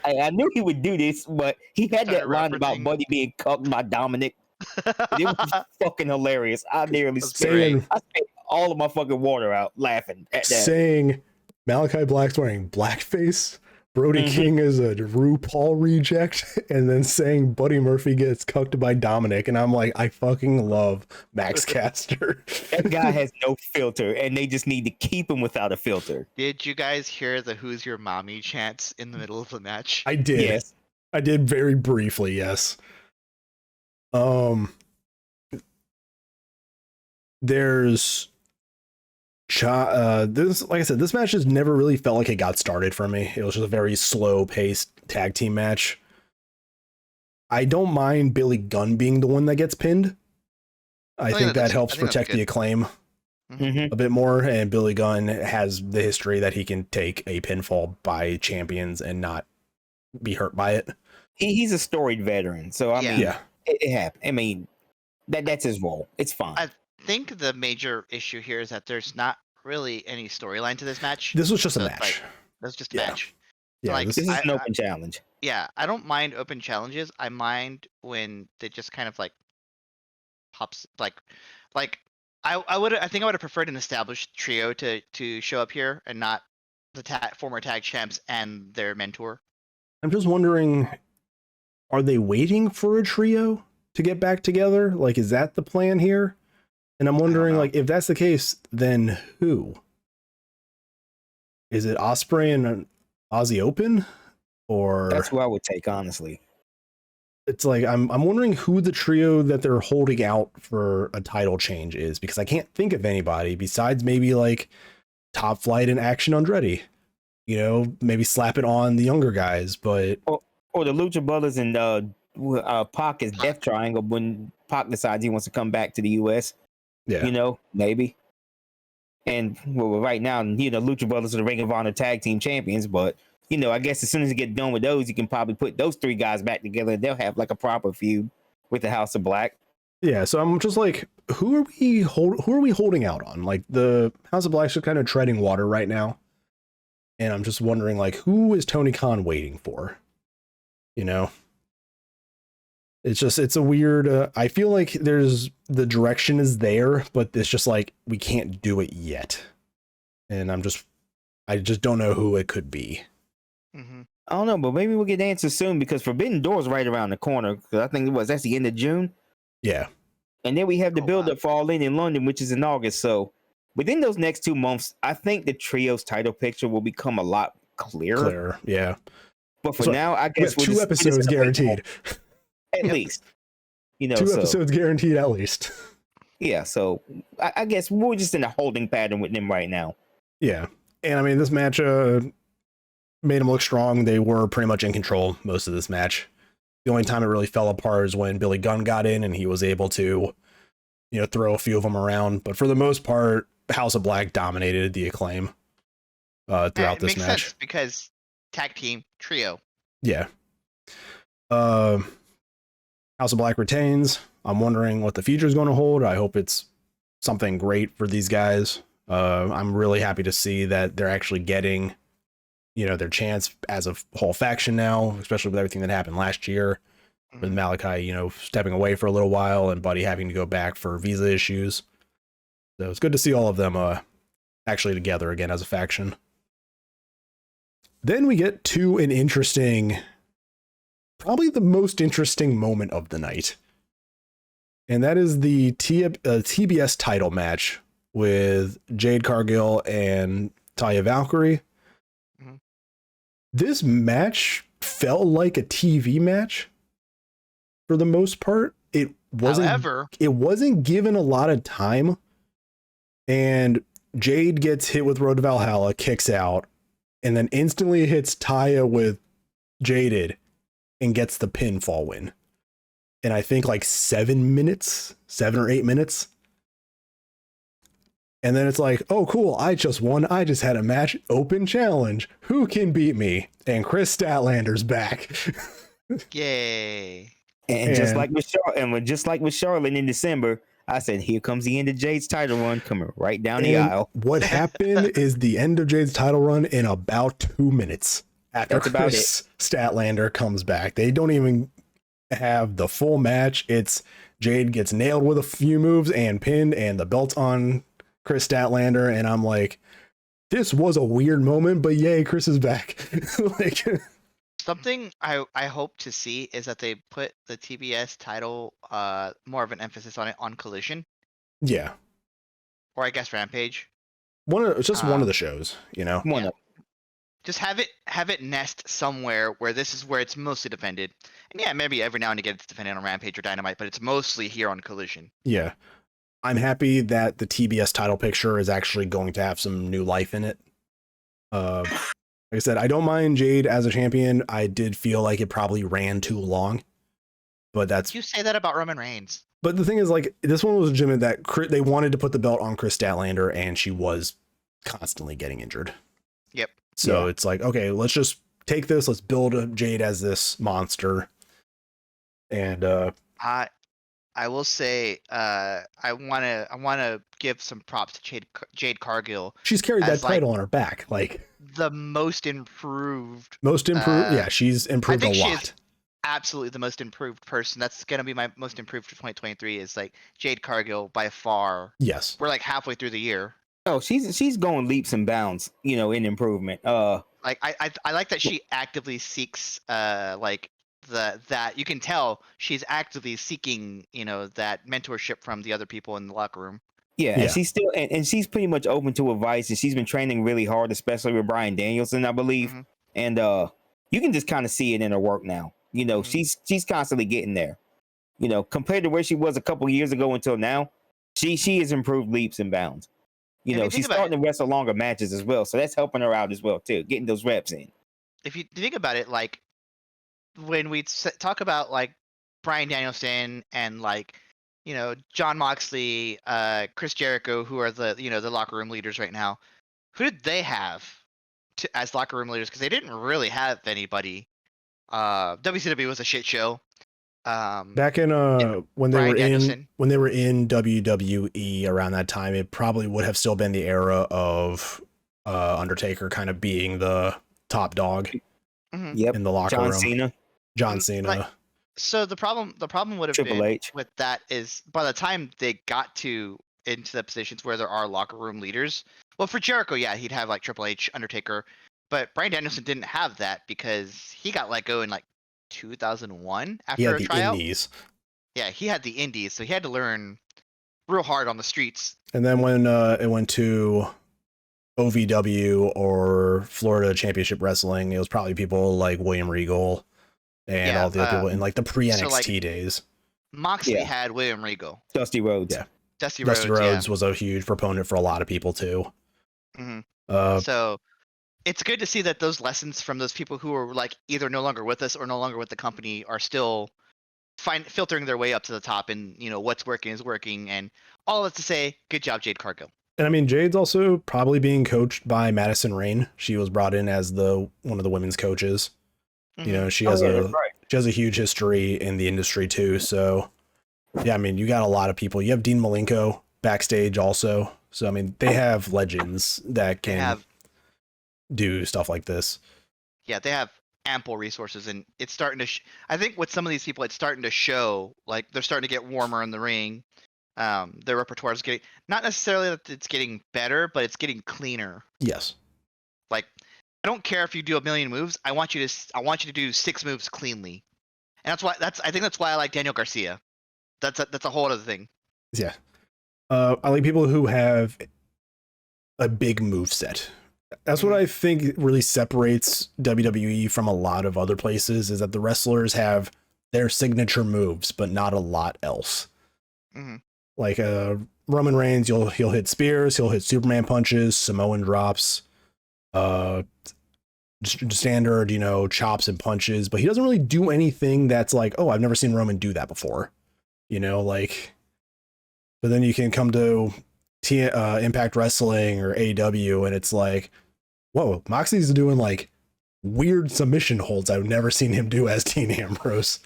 I knew he would do this, but he had that line about Buddy being cucked by Dominic. It was fucking hilarious. I spent all of my fucking water out laughing at that. Saying Malachi Black's wearing blackface, Brody King is a RuPaul reject, and then saying Buddy Murphy gets cucked by Dominic, and I'm like, I fucking love Max Caster. That guy has no filter, and they just need to keep him without a filter. Did you guys hear the "Who's Your Mommy" chants in the middle of the match? I did. Yes. I did very briefly, yes. There's this, like I said, this match just never really felt like it got started for me. It was just a very slow paced tag team match. I don't mind Billy Gunn being the one that gets pinned. I think that helps protect the acclaim a bit more, and Billy Gunn has the history that he can take a pinfall by champions and not be hurt by it. He's a storied veteran, so I mean, it happened. I mean, that's his role. It's fine. I think the major issue here is that there's not really any storyline to this match. This was just a match. This was just a match. Yeah, this is an open challenge. Yeah, I don't mind open challenges. I mind when they just kind of like pops I think I would have preferred an established trio to show up here and not the former tag champs and their mentor. I'm just wondering, are they waiting for a trio to get back together? Like, is that the plan here? And I'm wondering, like, if that's the case, then who? Is it Ospreay and Aussie Open? Or that's who I would take, honestly. It's like I'm wondering who the trio that they're holding out for a title change is, because I can't think of anybody besides maybe like Top Flight and Action Andretti. Maybe slap it on the younger guys, but or the Lucha Brothers and Pac is Death Triangle when Pac decides he wants to come back to the US. Yeah, maybe. And right now, Lucha Brothers are the Ring of Honor Tag Team Champions, but I guess as soon as you get done with those, you can probably put those three guys back together and they'll have like a proper feud with the House of Black. Yeah, so I'm just like, who are we holding out on? Like, the House of Black's are kind of treading water right now. And I'm just wondering, like, who is Tony Khan waiting for? It's a weird, I feel like the direction is there, but it's just like, we can't do it yet. And I just don't know who it could be. Mm-hmm. I don't know, but maybe we'll get answers soon, because Forbidden Door's right around the corner. Because I think that's the end of June. Yeah. And then we have the build-up for All In London, which is in August. So within those next 2 months, I think the trio's title picture will become a lot clearer. Yeah. But for now, I guess we have 2 episodes guaranteed. At least. 2 episodes guaranteed at least. Yeah, so I guess we're just in a holding pattern with them right now. Yeah. And I mean, this match made them look strong. They were pretty much in control most of this match. The only time it really fell apart is when Billy Gunn got in and he was able to, throw a few of them around. But for the most part, House of Black dominated the acclaim throughout this match. Makes sense because tag team trio. Yeah. House of Black retains. I'm wondering what the future is going to hold. I hope it's something great for these guys. I'm really happy to see that they're actually getting, their chance as a whole faction now, especially with everything that happened last year with Malachi, stepping away for a little while and Buddy having to go back for visa issues. So it's good to see all of them actually together again as a faction. Then we get to an interesting, probably the most interesting moment of the night. And that is the TBS title match with Jade Cargill and Taya Valkyrie. Mm-hmm. This match felt like a TV match for the most part. It wasn't given a lot of time. And Jade gets hit with Road to Valhalla, kicks out, and then instantly hits Taya with Jaded and gets the pinfall win. And I think like 7 or 8 minutes. And then it's like, oh, cool. I just won. I just had a match open challenge. Who can beat me? And Chris Statlander's back. Yay. And just like with Charlotte in December, I said, here comes the end of Jade's title run coming right down the aisle. What happened is the end of Jade's title run in about 2 minutes after Chris Statlander comes back. They don't even have the full match. It's Jade gets nailed with a few moves and pinned, and the belt's on Chris Statlander. And I'm like, this was a weird moment, but yay, Chris is back. Like, something I hope to see is that they put the TBS title more of an emphasis on it on Collision. Yeah. Or I guess Rampage. One of the shows, you know. Just have it nest somewhere where this is where it's mostly defended. And yeah, maybe every now and again it's defended on Rampage or Dynamite, but it's mostly here on Collision. Yeah. I'm happy that the TBS title picture is actually going to have some new life in it. Like I said, I don't mind Jade as a champion. I did feel like it probably ran too long, but that's... You say that about Roman Reigns. But the thing is, like, this one was legitimate that they wanted to put the belt on Chris Statlander, and she was constantly getting injured. Yep. So it's like, okay, let's just take this. Let's build Jade as this monster. And I will say, I wanna give some props to Jade Cargill. She's carried that title on her back, like the most improved. Yeah, she's improved a lot. She's absolutely the most improved person. That's gonna be my most improved for 2023. Is like Jade Cargill by far. Yes, we're like halfway through the year. Oh, she's going leaps and bounds, you know, in improvement. Like I like that she actively seeks like that you can tell she's actively seeking, you know, that mentorship from the other people in the locker room. Yeah. And she's still and she's pretty much open to advice, and she's been training really hard, especially with Bryan Danielson, I believe. Mm-hmm. And you can just kind of see it in her work now. You know, she's constantly getting there. You know, compared to where she was a couple years ago until now, she has improved leaps and bounds. You know, she's starting to wrestle longer matches as well, so that's helping her out as well too, getting those reps in. If you think about it, like when we talk about like Bryan Danielson and like, you know, Jon Moxley, Chris Jericho, who are the, you know, the locker room leaders right now, who did they have as locker room leaders? Because they didn't really have anybody. WCW was a shit show. Back in when they were in WWE around that time, it probably would have still been the era of Undertaker kind of being the top dog in the locker room. John Cena. Like, so the problem would have Triple been H. With that is by the time they got into the positions where there are locker room leaders. Well, for Jericho, yeah, he'd have like Triple H, Undertaker, but Bryan Danielson didn't have that because he got let go in like 2001 after a tryout. Indies. Yeah, he had the indies, so he had to learn real hard on the streets. And then when it went to OVW or Florida Championship Wrestling, it was probably people like William Regal and all the other people in like the pre-NXT days. Moxley had William Regal. Dusty Rhodes. Yeah. Dusty Rhodes was a huge proponent for a lot of people too. Mm-hmm. So it's good to see that those lessons from those people who are like either no longer with us or no longer with the company are still filtering their way up to the top, and you know what's working is working, and all that's to say, good job, Jade Cargill. And I mean, Jade's also probably being coached by Madison Rayne. She was brought in as one of the women's coaches. Mm-hmm. You know, she has a huge history in the industry too. So yeah, I mean, you got a lot of people. You have Dean Malenko backstage also. So I mean, they have legends that can do stuff like this. Yeah, they have ample resources, and it's starting to I think with some of these people it's starting to show, like they're starting to get warmer in the ring. Their repertoire is getting, not necessarily that it's getting better, but it's getting cleaner. Yes. Like, I don't care if you do a million moves, I want you to do 6 moves cleanly. And I think that's why I like Daniel Garcia. That's a whole other thing. Yeah. I like people who have a big move set. That's what I think really separates WWE from a lot of other places, is that the wrestlers have their signature moves, but not a lot else. Mm-hmm. Like Roman Reigns, he'll hit spears, he'll hit Superman punches, Samoan drops, standard, chops and punches, but he doesn't really do anything that's like, oh, I've never seen Roman do that before, like. But then you can come to Impact Wrestling or AEW, and it's like, whoa, Moxley's doing like weird submission holds I've never seen him do as Dean Ambrose.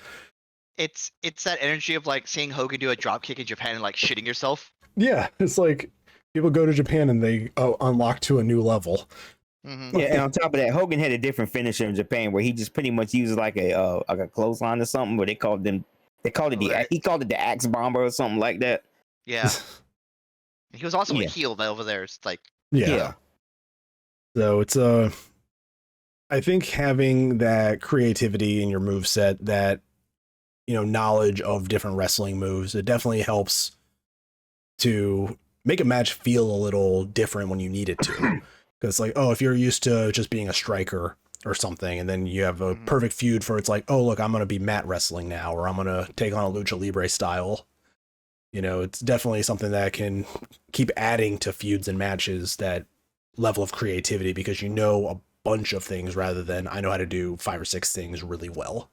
It's that energy of like seeing Hogan do a drop kick in Japan and like shitting yourself. Yeah, it's like people go to Japan and they unlock to a new level. Mm-hmm. Yeah, and on top of that, Hogan had a different finisher in Japan where he just pretty much uses like a clothesline or something. Where he called it the Axe Bomber or something like that. Yeah, he was also a heel over there. It's like yeah. So it's I think having that creativity in your moveset, that knowledge of different wrestling moves, it definitely helps to make a match feel a little different when you need it to. Because like, oh, if you're used to just being a striker or something, and then you have a perfect feud for it's like, oh look, I'm gonna be mat wrestling now, or I'm gonna take on a lucha libre style. It's definitely something that can keep adding to feuds and matches, that level of creativity, because a bunch of things rather than I know how to do 5 or 6 things really well.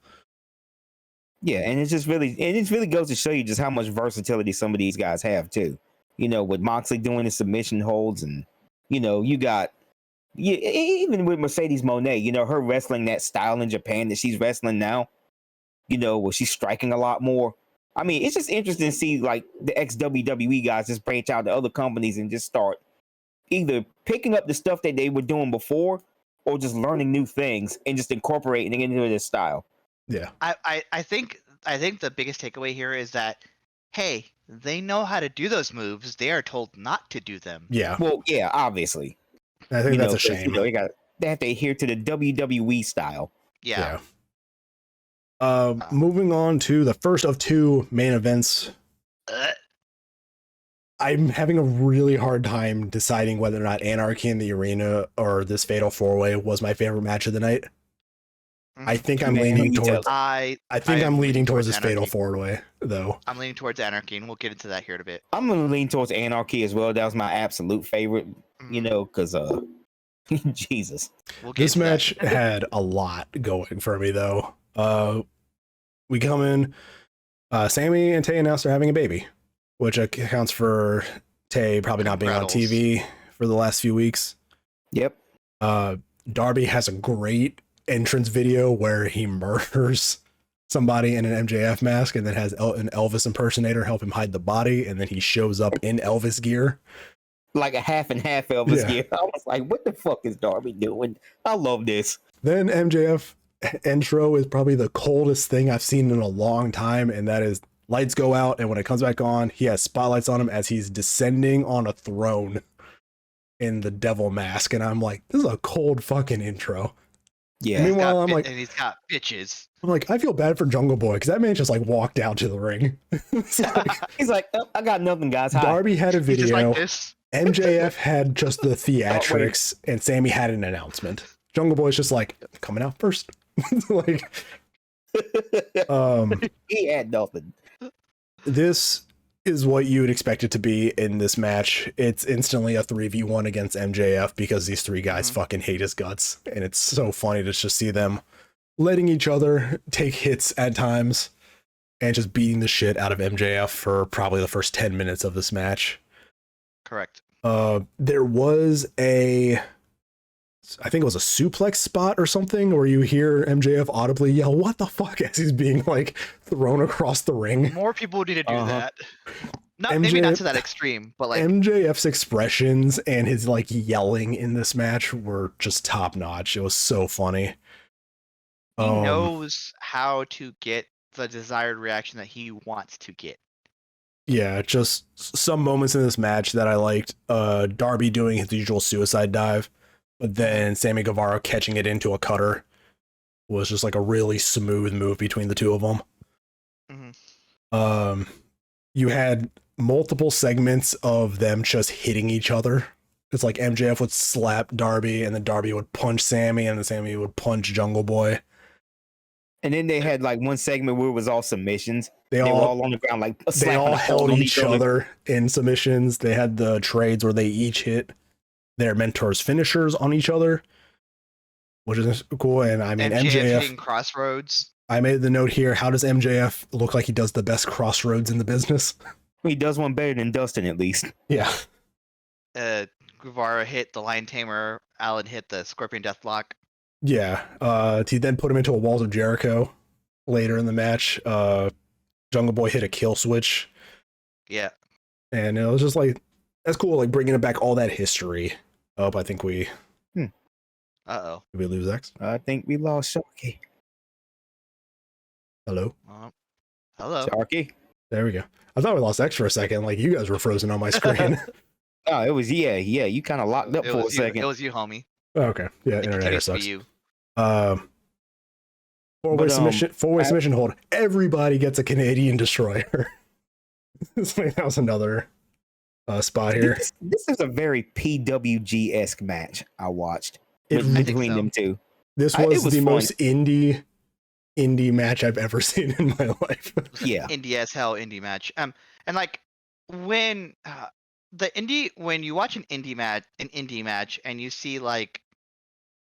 Yeah, and it really goes to show you just how much versatility some of these guys have too. With Moxley doing the submission holds, and you got even with Mercedes Moné, her wrestling that style in Japan that she's wrestling now, where she's striking a lot more. I mean, it's just interesting to see like the ex-WWE guys just branch out to other companies and just start either picking up the stuff that they were doing before or just learning new things and just incorporating it into their style. Yeah. I think the biggest takeaway here is that, hey, they know how to do those moves. They are told not to do them. Yeah. Well, yeah, obviously. I think that's a shame. They have to adhere to the WWE style. Yeah. Moving on to the first of 2 main events. I'm having a really hard time deciding whether or not Anarchy in the Arena or this Fatal 4-Way was my favorite match of the night. I think I'm leaning towards. I think I'm leaning towards this Fatal 4-Way, though. I'm leaning towards Anarchy, and we'll get into that here in a bit. I'm gonna lean towards Anarchy as well. That was my absolute favorite. Because Jesus. This match had a lot going for me, though. We come in. Sammy and Tay announced they're having a baby, which accounts for Tay probably not being on TV for the last few weeks. Yep. Darby has a great entrance video where he murders somebody in an MJF mask and then has an Elvis impersonator help him hide the body, and then he shows up in Elvis gear. Like a half and half Elvis gear. I was like, what the fuck is Darby doing? I love this. Then MJF intro is probably the coldest thing I've seen in a long time, and that is lights go out, and when it comes back on, he has spotlights on him as he's descending on a throne in the devil mask, and I'm like, this is a cold fucking intro. Yeah. Meanwhile, I'm like, and he's got bitches. I'm like, I feel bad for Jungle Boy because that man just like walked out to the ring. He's like, oh, I got nothing, guys. Hi. Darby had a video. Just like this. MJF had just the theatrics, and Sammy had an announcement. Jungle Boy's just like coming out first. Like, he had nothing. This is what you would expect it to be in this match. It's instantly a 3v1 against MJF because these 3 guys fucking hate his guts, and it's so funny to just see them letting each other take hits at times and just beating the shit out of MJF for probably the first 10 minutes of this match. Correct. There was I think it was a suplex spot or something where you hear MJF audibly yell, "What the fuck?" as he's being like thrown across the ring. More people need to do that. Maybe not to that extreme, but like MJF's expressions and his like yelling in this match were just top notch. It was so funny. He knows how to get the desired reaction that he wants to get. Yeah, just some moments in this match that I liked. Darby doing his usual suicide dive, but then Sammy Guevara catching it into a cutter was just like a really smooth move between the two of them. Mm-hmm. You had multiple segments of them just hitting each other. It's like MJF would slap Darby, and then Darby would punch Sammy, and then Sammy would punch Jungle Boy. And then they had like one segment where it was all submissions. They were all on the ground, like they all held each other in submissions. They had the trades where they each hit their mentors' finishers on each other, which is cool. And I mean, MJF hitting crossroads. I made the note here. How does MJF look like he does the best crossroads in the business? He does one better than Dustin, at least. Yeah. Guevara hit the Lion Tamer. Allen hit the Scorpion Deathlock. Yeah. He then put him into a Walls of Jericho later in the match. Jungle Boy hit a kill switch. Yeah. And it was just like, that's cool. Like bringing it back, all that history up. I think we. Uh-oh. Did we lose X? I think we lost Sharky. Hello? Hello. Sharky? There we go. I thought we lost X for a second. Like you guys were frozen on my screen. Oh, it was, yeah. You kind of locked up for a second. It was you, homie. Oh, okay. Yeah, internet sucks. You. Four-way submission hold. Everybody gets a Canadian destroyer. That was another spot here. This is a very PWG-esque match I watched between them two. This was the most indie match I've ever seen in my life. Yeah. Indie as hell indie match. And like when when you watch an indie match and you see like,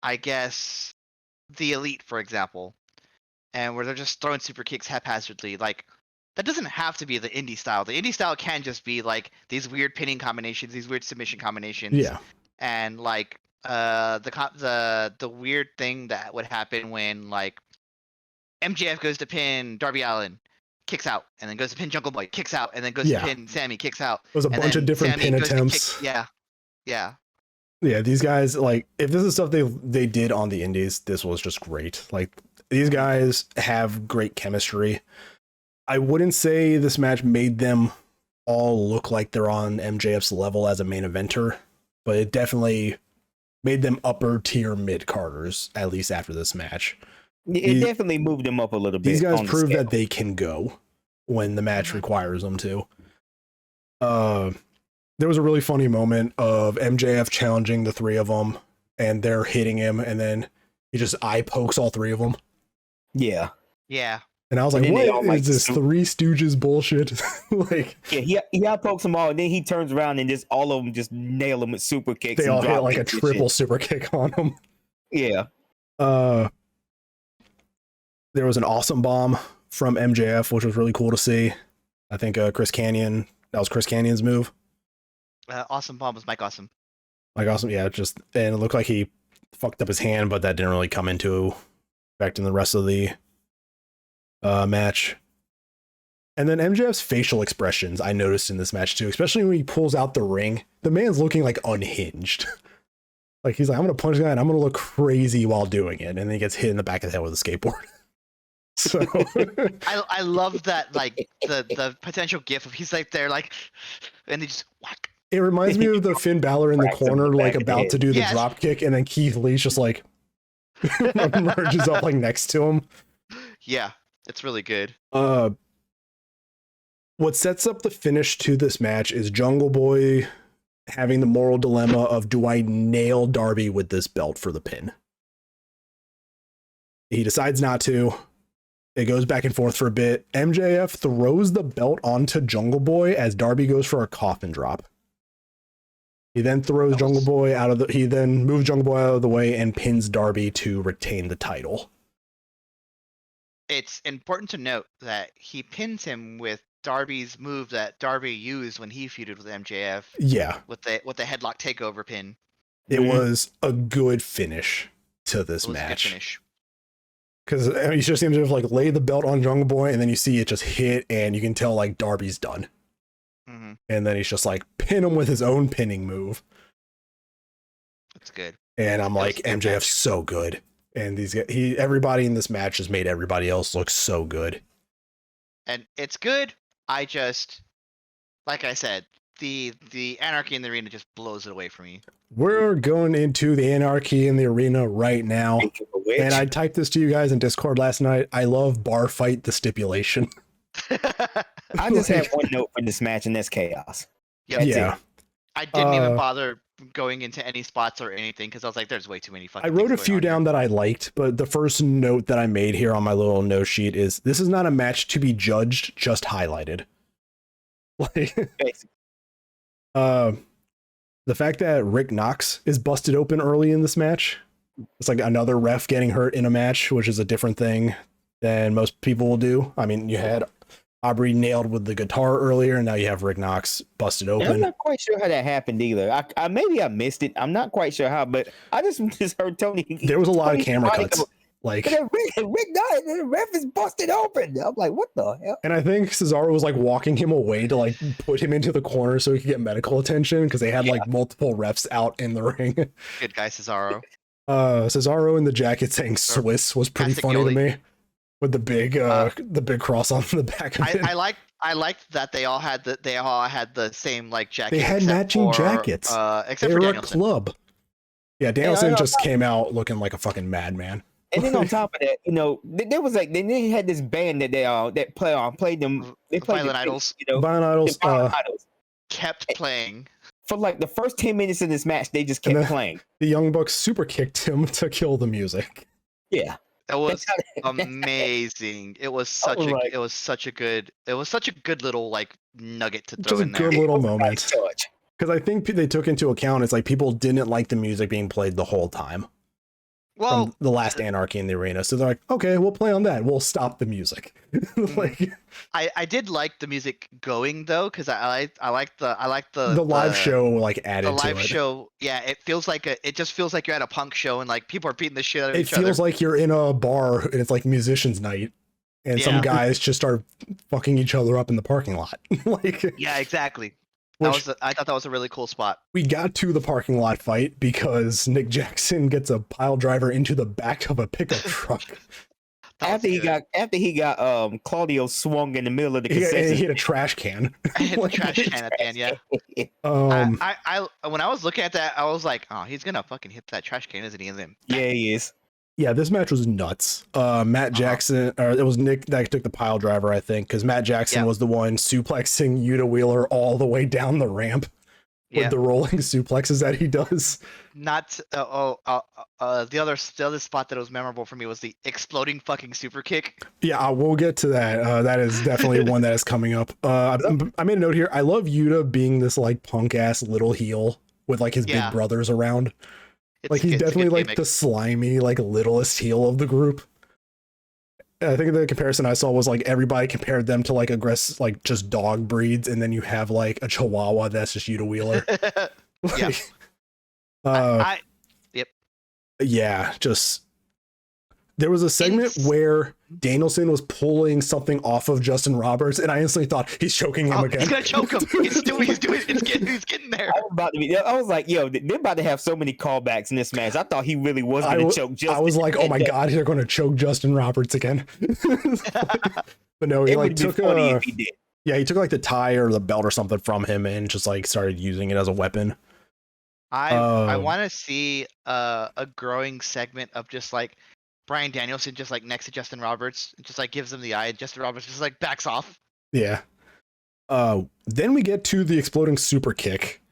I guess the Elite, for example, and where they're just throwing super kicks haphazardly, like that doesn't have to be the indie style. The indie style can just be like these weird pinning combinations, these weird submission combinations. Yeah. And like the weird thing that would happen when like MJF goes to pin Darby Allin, kicks out, and then goes to pin Jungle Boy, kicks out, and then goes to pin Sammy, kicks out. It was a bunch of different pin attempts. Yeah. Yeah, these guys, like, if this is stuff they did on the indies, this was just great. Like, these guys have great chemistry. I wouldn't say this match made them all look like they're on MJF's level as a main eventer, but it definitely made them upper tier mid-carders, at least after this match. It definitely moved them up a little bit. These guys prove that they can go when the match requires them to. There was a really funny moment of MJF challenging the three of them, and they're hitting him, and then he just eye pokes all three of them. Yeah. Yeah. And I was like, what is this Three Stooges bullshit? Like, yeah, he eye pokes them all, and then he turns around and just all of them just nail him with super kicks. They all hit like a triple super kick on him. Yeah. There was an awesome bomb from MJF, which was really cool to see. I think that was Chris Canyon's move. Awesome bomb was Mike Awesome. Mike Awesome, yeah, and it looked like he fucked up his hand, but that didn't really come into effect in the rest of the match. And then MJF's facial expressions I noticed in this match too, especially when he pulls out the ring. The man's looking like unhinged. Like he's like, I'm gonna punch the guy and I'm gonna look crazy while doing it, and then he gets hit in the back of the head with a skateboard. So I love that, like the potential gif of he's like there like, and they just whack. It reminds me of the Finn Balor in the corner, like about to do the drop kick, and then Keith Lee's just like merges up like next to him. Yeah, it's really good. What sets up the finish to this match is Jungle Boy having the moral dilemma of, do I nail Darby with this belt for the pin? He decides not to. It goes back and forth for a bit. MJF throws the belt onto Jungle Boy as Darby goes for a coffin drop. He then throws Jungle Boy he then moves Jungle Boy out of the way and pins Darby to retain the title. It's important to note that he pins him with Darby's move that Darby used when he feuded with MJF. Yeah. With the headlock takeover pin. It was a good finish to this match. Because you just seem to have like lay the belt on Jungle Boy, and then you see it just hit, and you can tell like Darby's done. Mm-hmm. And then he's just like pin him with his own pinning move. That's good. And I'm like, MJF's so good, and everybody in this match has made everybody else look so good. And it's good. I just, like I said, the anarchy in the arena just blows it away from me. We're going into the anarchy in the arena right now. And I typed this to you guys in Discord last night. I love bar fight the stipulation. I just have one note for this match, and that's chaos. Yeah. I didn't even bother going into any spots or anything because I was like, there's way too many fucking. I wrote a few down that I liked, but the first note that I made here on my little note sheet is this is not a match to be judged, just highlighted. Like, the fact that Rick Knox is busted open early in this match, it's like another ref getting hurt in a match, which is a different thing than most people will do. I mean, you had Aubrey nailed with the guitar earlier, and now you have Rick Knox busted open. I'm not quite sure how that happened either. I maybe I missed it. I'm not quite sure how, but I just heard Tony. There was a lot of camera cuts. Like Rick Knox, the ref is busted open. I'm like, what the hell? And I think Cesaro was like walking him away to like put him into the corner so he could get medical attention because they had like multiple refs out in the ring. Good guy, Cesaro. Cesaro in the jacket saying Swiss was pretty funny to me. With the big cross on the back of it. I liked that they all had the same like jacket. They had matching jackets. Except they for were Danielson. A club. Yeah, Danielson just came out looking like a fucking madman. And then on top of that, you know, there was like they had this band that they played them. They played Violent Idols. You know, Violent Idols. Kept playing. For like the first 10 minutes of this match, they just kept playing. The Young Bucks super kicked him to kill the music. Yeah. That was amazing. It was such a good little like nugget to throw in there. Just a good little moment. Because I think they took into account it's like people didn't like the music being played the whole time. Well, from the last Anarchy in the Arena, so they're like, okay, we'll play on that. We'll stop the music. Like, I did like the music going though, because I like the live show like added the live to it. show. Yeah, it just feels like you're at a punk show and like people are beating the shit out of each other. It feels like you're in a bar and it's like musicians' night, and some guys just start fucking each other up in the parking lot. Like, yeah, exactly. I thought that was a really cool spot. We got to the parking lot fight because Nick Jackson gets a pile driver into the back of a pickup truck. After he got Claudio swung in the middle of the concession. He hit a trash can. I hit a trash can at the end, yeah. I when I was looking at that, I was like, oh, he's gonna fucking hit that trash can, isn't he? And then yeah, he is. Yeah, this match was nuts. Matt Jackson, or it was Nick that took the pile driver, I think, because Matt Jackson was the one suplexing Yuta Wheeler all the way down the ramp with the rolling suplexes that he does. Not the other spot that was memorable for me was the exploding fucking super kick. Yeah, we'll get to that. That is definitely one that is coming up. I made a note here. I love Yuta being this like punk ass little heel with like his big brothers around. Like he's definitely like gimmick. The slimy, like littlest heel of the group. I think the comparison I saw was like everybody compared them to like aggressive, like just dog breeds, and then you have like a Chihuahua that's just Yuta Wheeler. Like, yep. Yeah, just there was a segment where Danielson was pulling something off of Justin Roberts, and I instantly thought he's choking him again. He's gonna choke him. He's getting there. I was like, yo, they're about to have so many callbacks in this match. I thought he really was gonna choke Justin. I was like, oh my god, they're gonna choke Justin Roberts again. But no, he like took he took like the tie or the belt or something from him and just like started using it as a weapon. I want to see a growing segment of just like Bryan Danielson just like next to Justin Roberts, just like gives him the eye, and Justin Roberts just like backs off. Yeah. Then we get to the exploding super kick,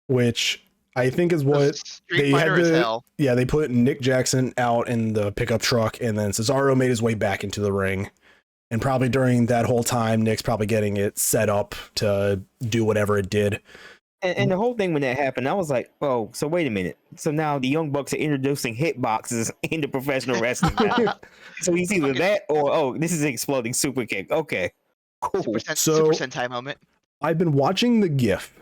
which I think is what they had to. Yeah, they put Nick Jackson out in the pickup truck, and then Cesaro made his way back into the ring. And probably during that whole time, Nick's probably getting it set up to do whatever it did. And the whole thing when that happened, I was like, oh, so wait a minute. So now the Young Bucks are introducing hitboxes into professional wrestling now. So it's either that or, this is an exploding super kick. Okay, cool. Super Sentai moment. I've been watching the GIF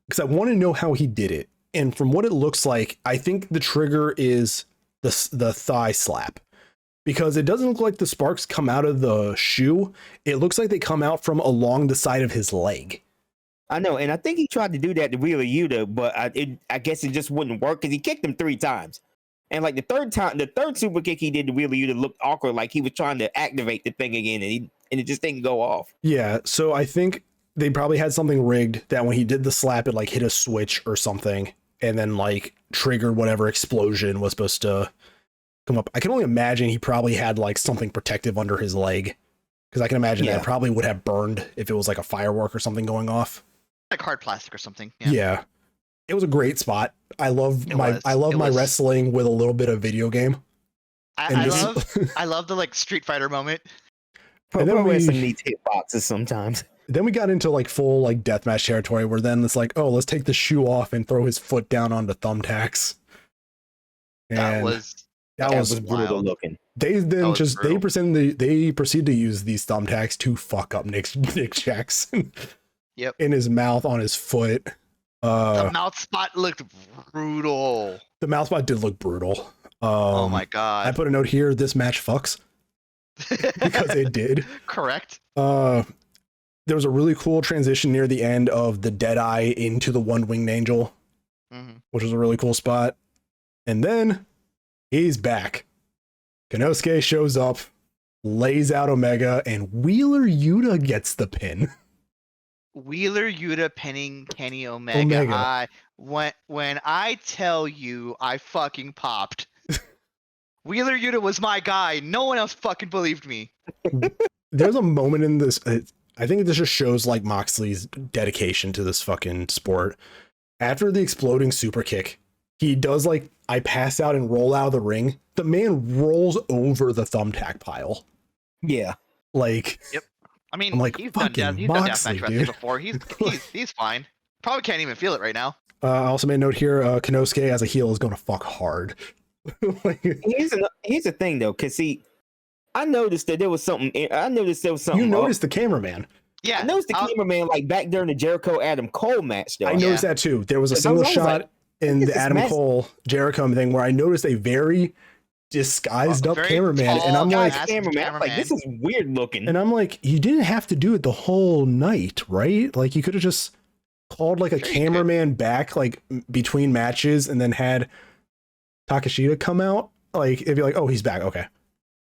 because I want to know how he did it. And from what it looks like, I think the trigger is the thigh slap. Because it doesn't look like the sparks come out of the shoe. It looks like they come out from along the side of his leg. I know, and I think he tried to do that to Wheeler Yuta, but I guess it just wouldn't work because he kicked him 3 times. And like the third super kick he did to Wheeler Yuta looked awkward, like he was trying to activate the thing again, and it just didn't go off. Yeah, so I think they probably had something rigged that when he did the slap, it like hit a switch or something, and then like triggered whatever explosion was supposed to come up. I can only imagine he probably had like something protective under his leg, because I can imagine that it probably would have burned if it was like a firework or something going off. like hard plastic or something. Yeah. It was a great spot. I love my wrestling with a little bit of video game. I love the like Street Fighter moment. Pro wrestling needs hitboxes sometimes. Then we got into like full like deathmatch territory where then it's like, oh, let's take the shoe off and throw his foot down onto thumbtacks. And that was brutal looking. They proceed to use these thumbtacks to fuck up Nick Jackson. Yep. In his mouth, on his foot. The mouth spot looked brutal. The mouth spot did look brutal. Oh my god. I put a note here, this match fucks. Because it did. Correct. There was a really cool transition near the end of the Deadeye into the One-Winged Angel, which was a really cool spot. And then he's back. Konosuke shows up, lays out Omega, and Wheeler Yuta gets the pin. Wheeler Yuta pinning Kenny Omega. When I tell you I fucking popped. Wheeler Yuta was my guy. No one else fucking believed me. There's a moment in this. I think this just shows like Moxley's dedication to this fucking sport. After the exploding super kick, he does like, I pass out and roll out of the ring. The man rolls over the thumbtack pile. Yeah. Like, yep. I mean, I'm like, he's done deathmatch wrestling before. He's fine. Probably can't even feel it right now. I also made a note here, Konosuke as a heel is going to fuck hard. Here's the thing though, because see, I noticed there was something. You noticed the cameraman. Yeah, I noticed the cameraman like back during the Jericho Adam Cole match. Though I noticed that too. There was a single shot in the Adam Cole Jericho thing where I noticed a very disguised up cameraman, and I'm like, this is weird looking. And I'm like, you didn't have to do it the whole night, right? Like you could have just called like a cameraman back like between matches and then had Takeshita come out. Like it'd be like, oh, he's back, okay.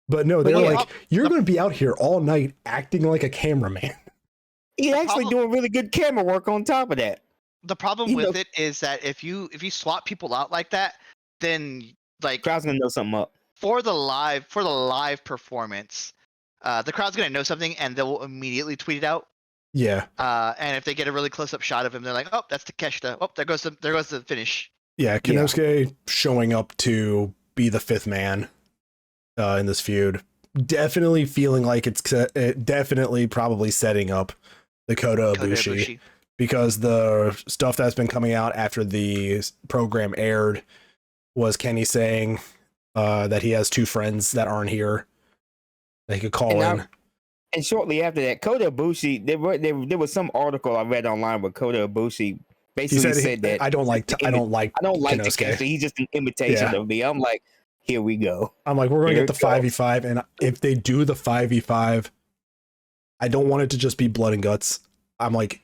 But no, they're like, you're going to be out here all night acting like a cameraman. He's actually doing really good camera work on top of that. The problem with it is that if you swap people out like that, then like crowd's gonna know something up for the live performance. The crowd's gonna know something and they'll immediately tweet it out. Yeah. And if they get a really close up shot of him, they're like, oh, that's Takeshita. Oh, there goes the finish. Yeah, Konosuke showing up to be the fifth man in this feud, definitely feeling like it's definitely probably setting up the Kota Ibushi, because the stuff that's been coming out after the program aired was Kenny saying that he has two friends that aren't here they could call in. And shortly after that, Kota Ibushi, there was some article I read online where Kota Ibushi basically said that I don't like Konosuke. He's just an imitation of me. I'm like, here we go. I'm like, we're going to get the 5v5, and if they do the 5v5, I don't want it to just be blood and guts. I'm like,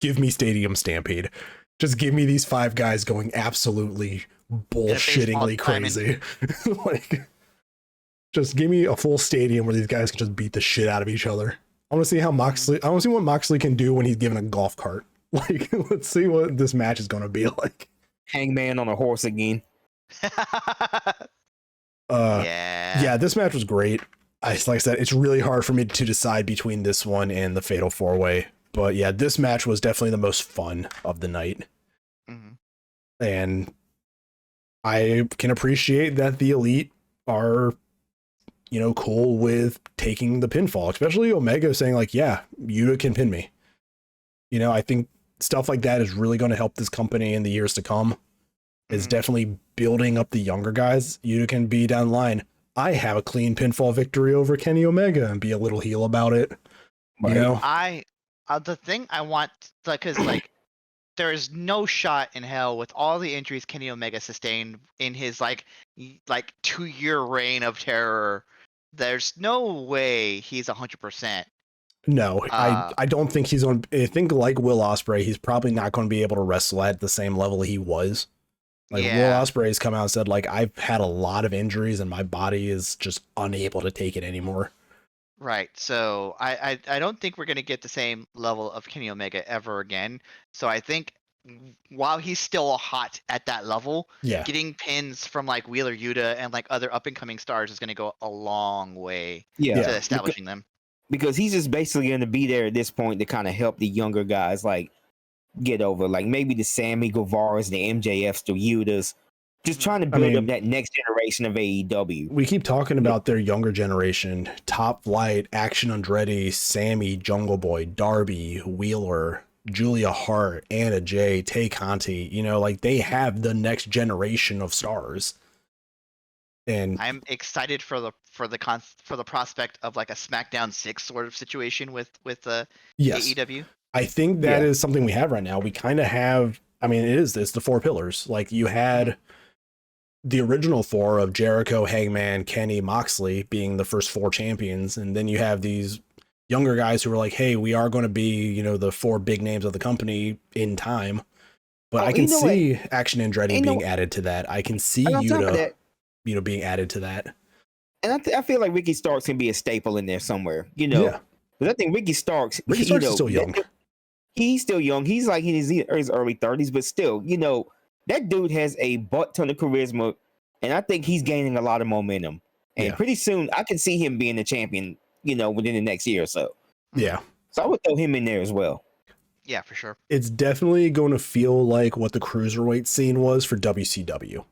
give me Stadium Stampede. Just give me these five guys going absolutely bullshittingly crazy. Like, just give me a full stadium where these guys can just beat the shit out of each other. I want to see how Moxley. I want to see what Moxley can do when he's given a golf cart. Like, let's see what this match is going to be like. Hangman on a horse again. Yeah, this match was great. Like I said, it's really hard for me to decide between this one and the Fatal 4-Way. But yeah, this match was definitely the most fun of the night. And I can appreciate that the Elite are, cool with taking the pinfall, especially Omega saying like, yeah, Yuta can pin me. I think stuff like that is really going to help this company in the years to come. Is definitely building up the younger guys. Yuta can be down the line, I have a clean pinfall victory over Kenny Omega, and be a little heel about it. Right. The thing I want, because there is no shot in hell with all the injuries Kenny Omega sustained in his like 2-year reign of terror. There's no way he's 100%. No, I don't think he's on. I think like Will Ospreay, he's probably not going to be able to wrestle at the same level he was. Will Ospreay's come out and said, like, I've had a lot of injuries and my body is just unable to take it anymore. Right. So I don't think we're going to get the same level of Kenny Omega ever again. So I think while he's still hot at that level, getting pins from like Wheeler Yuta and like other up and coming stars is going to go a long way to establishing them. Because he's just basically going to be there at this point to kind of help the younger guys. Like, get over. Like maybe the Sammy Guevaras, the MJFs, the Yutas. Just trying to build up that next generation of AEW. We keep talking about their younger generation. Top Flight, Action Andretti, Sammy, Jungle Boy, Darby, Wheeler, Julia Hart, Anna Jay, Tay Conti. You know, like they have the next generation of stars. And I'm excited for the prospect of like a SmackDown 6 sort of situation with AEW. I think that is something we have right now. We kind of have, I mean, it's the four pillars. Like you had the original four of Jericho, Hangman, Kenny, Moxley being the first four champions. And then you have these younger guys who are like, hey, we are going to be, you know, the four big names of the company in time. But I can see Action Andretti being added to that. I can see Yuta, you know, being added to that. And I feel like Ricky Starks can be a staple in there somewhere, you know. Yeah. But I think Ricky Starks is still young. He's still young. He's like in his early 30s, but still, you know, that dude has a butt ton of charisma, and I think he's gaining a lot of momentum. And pretty soon, I can see him being the champion, you know, within the next year or so. Yeah. So I would throw him in there as well. Yeah, for sure. It's definitely going to feel like what the cruiserweight scene was for WCW.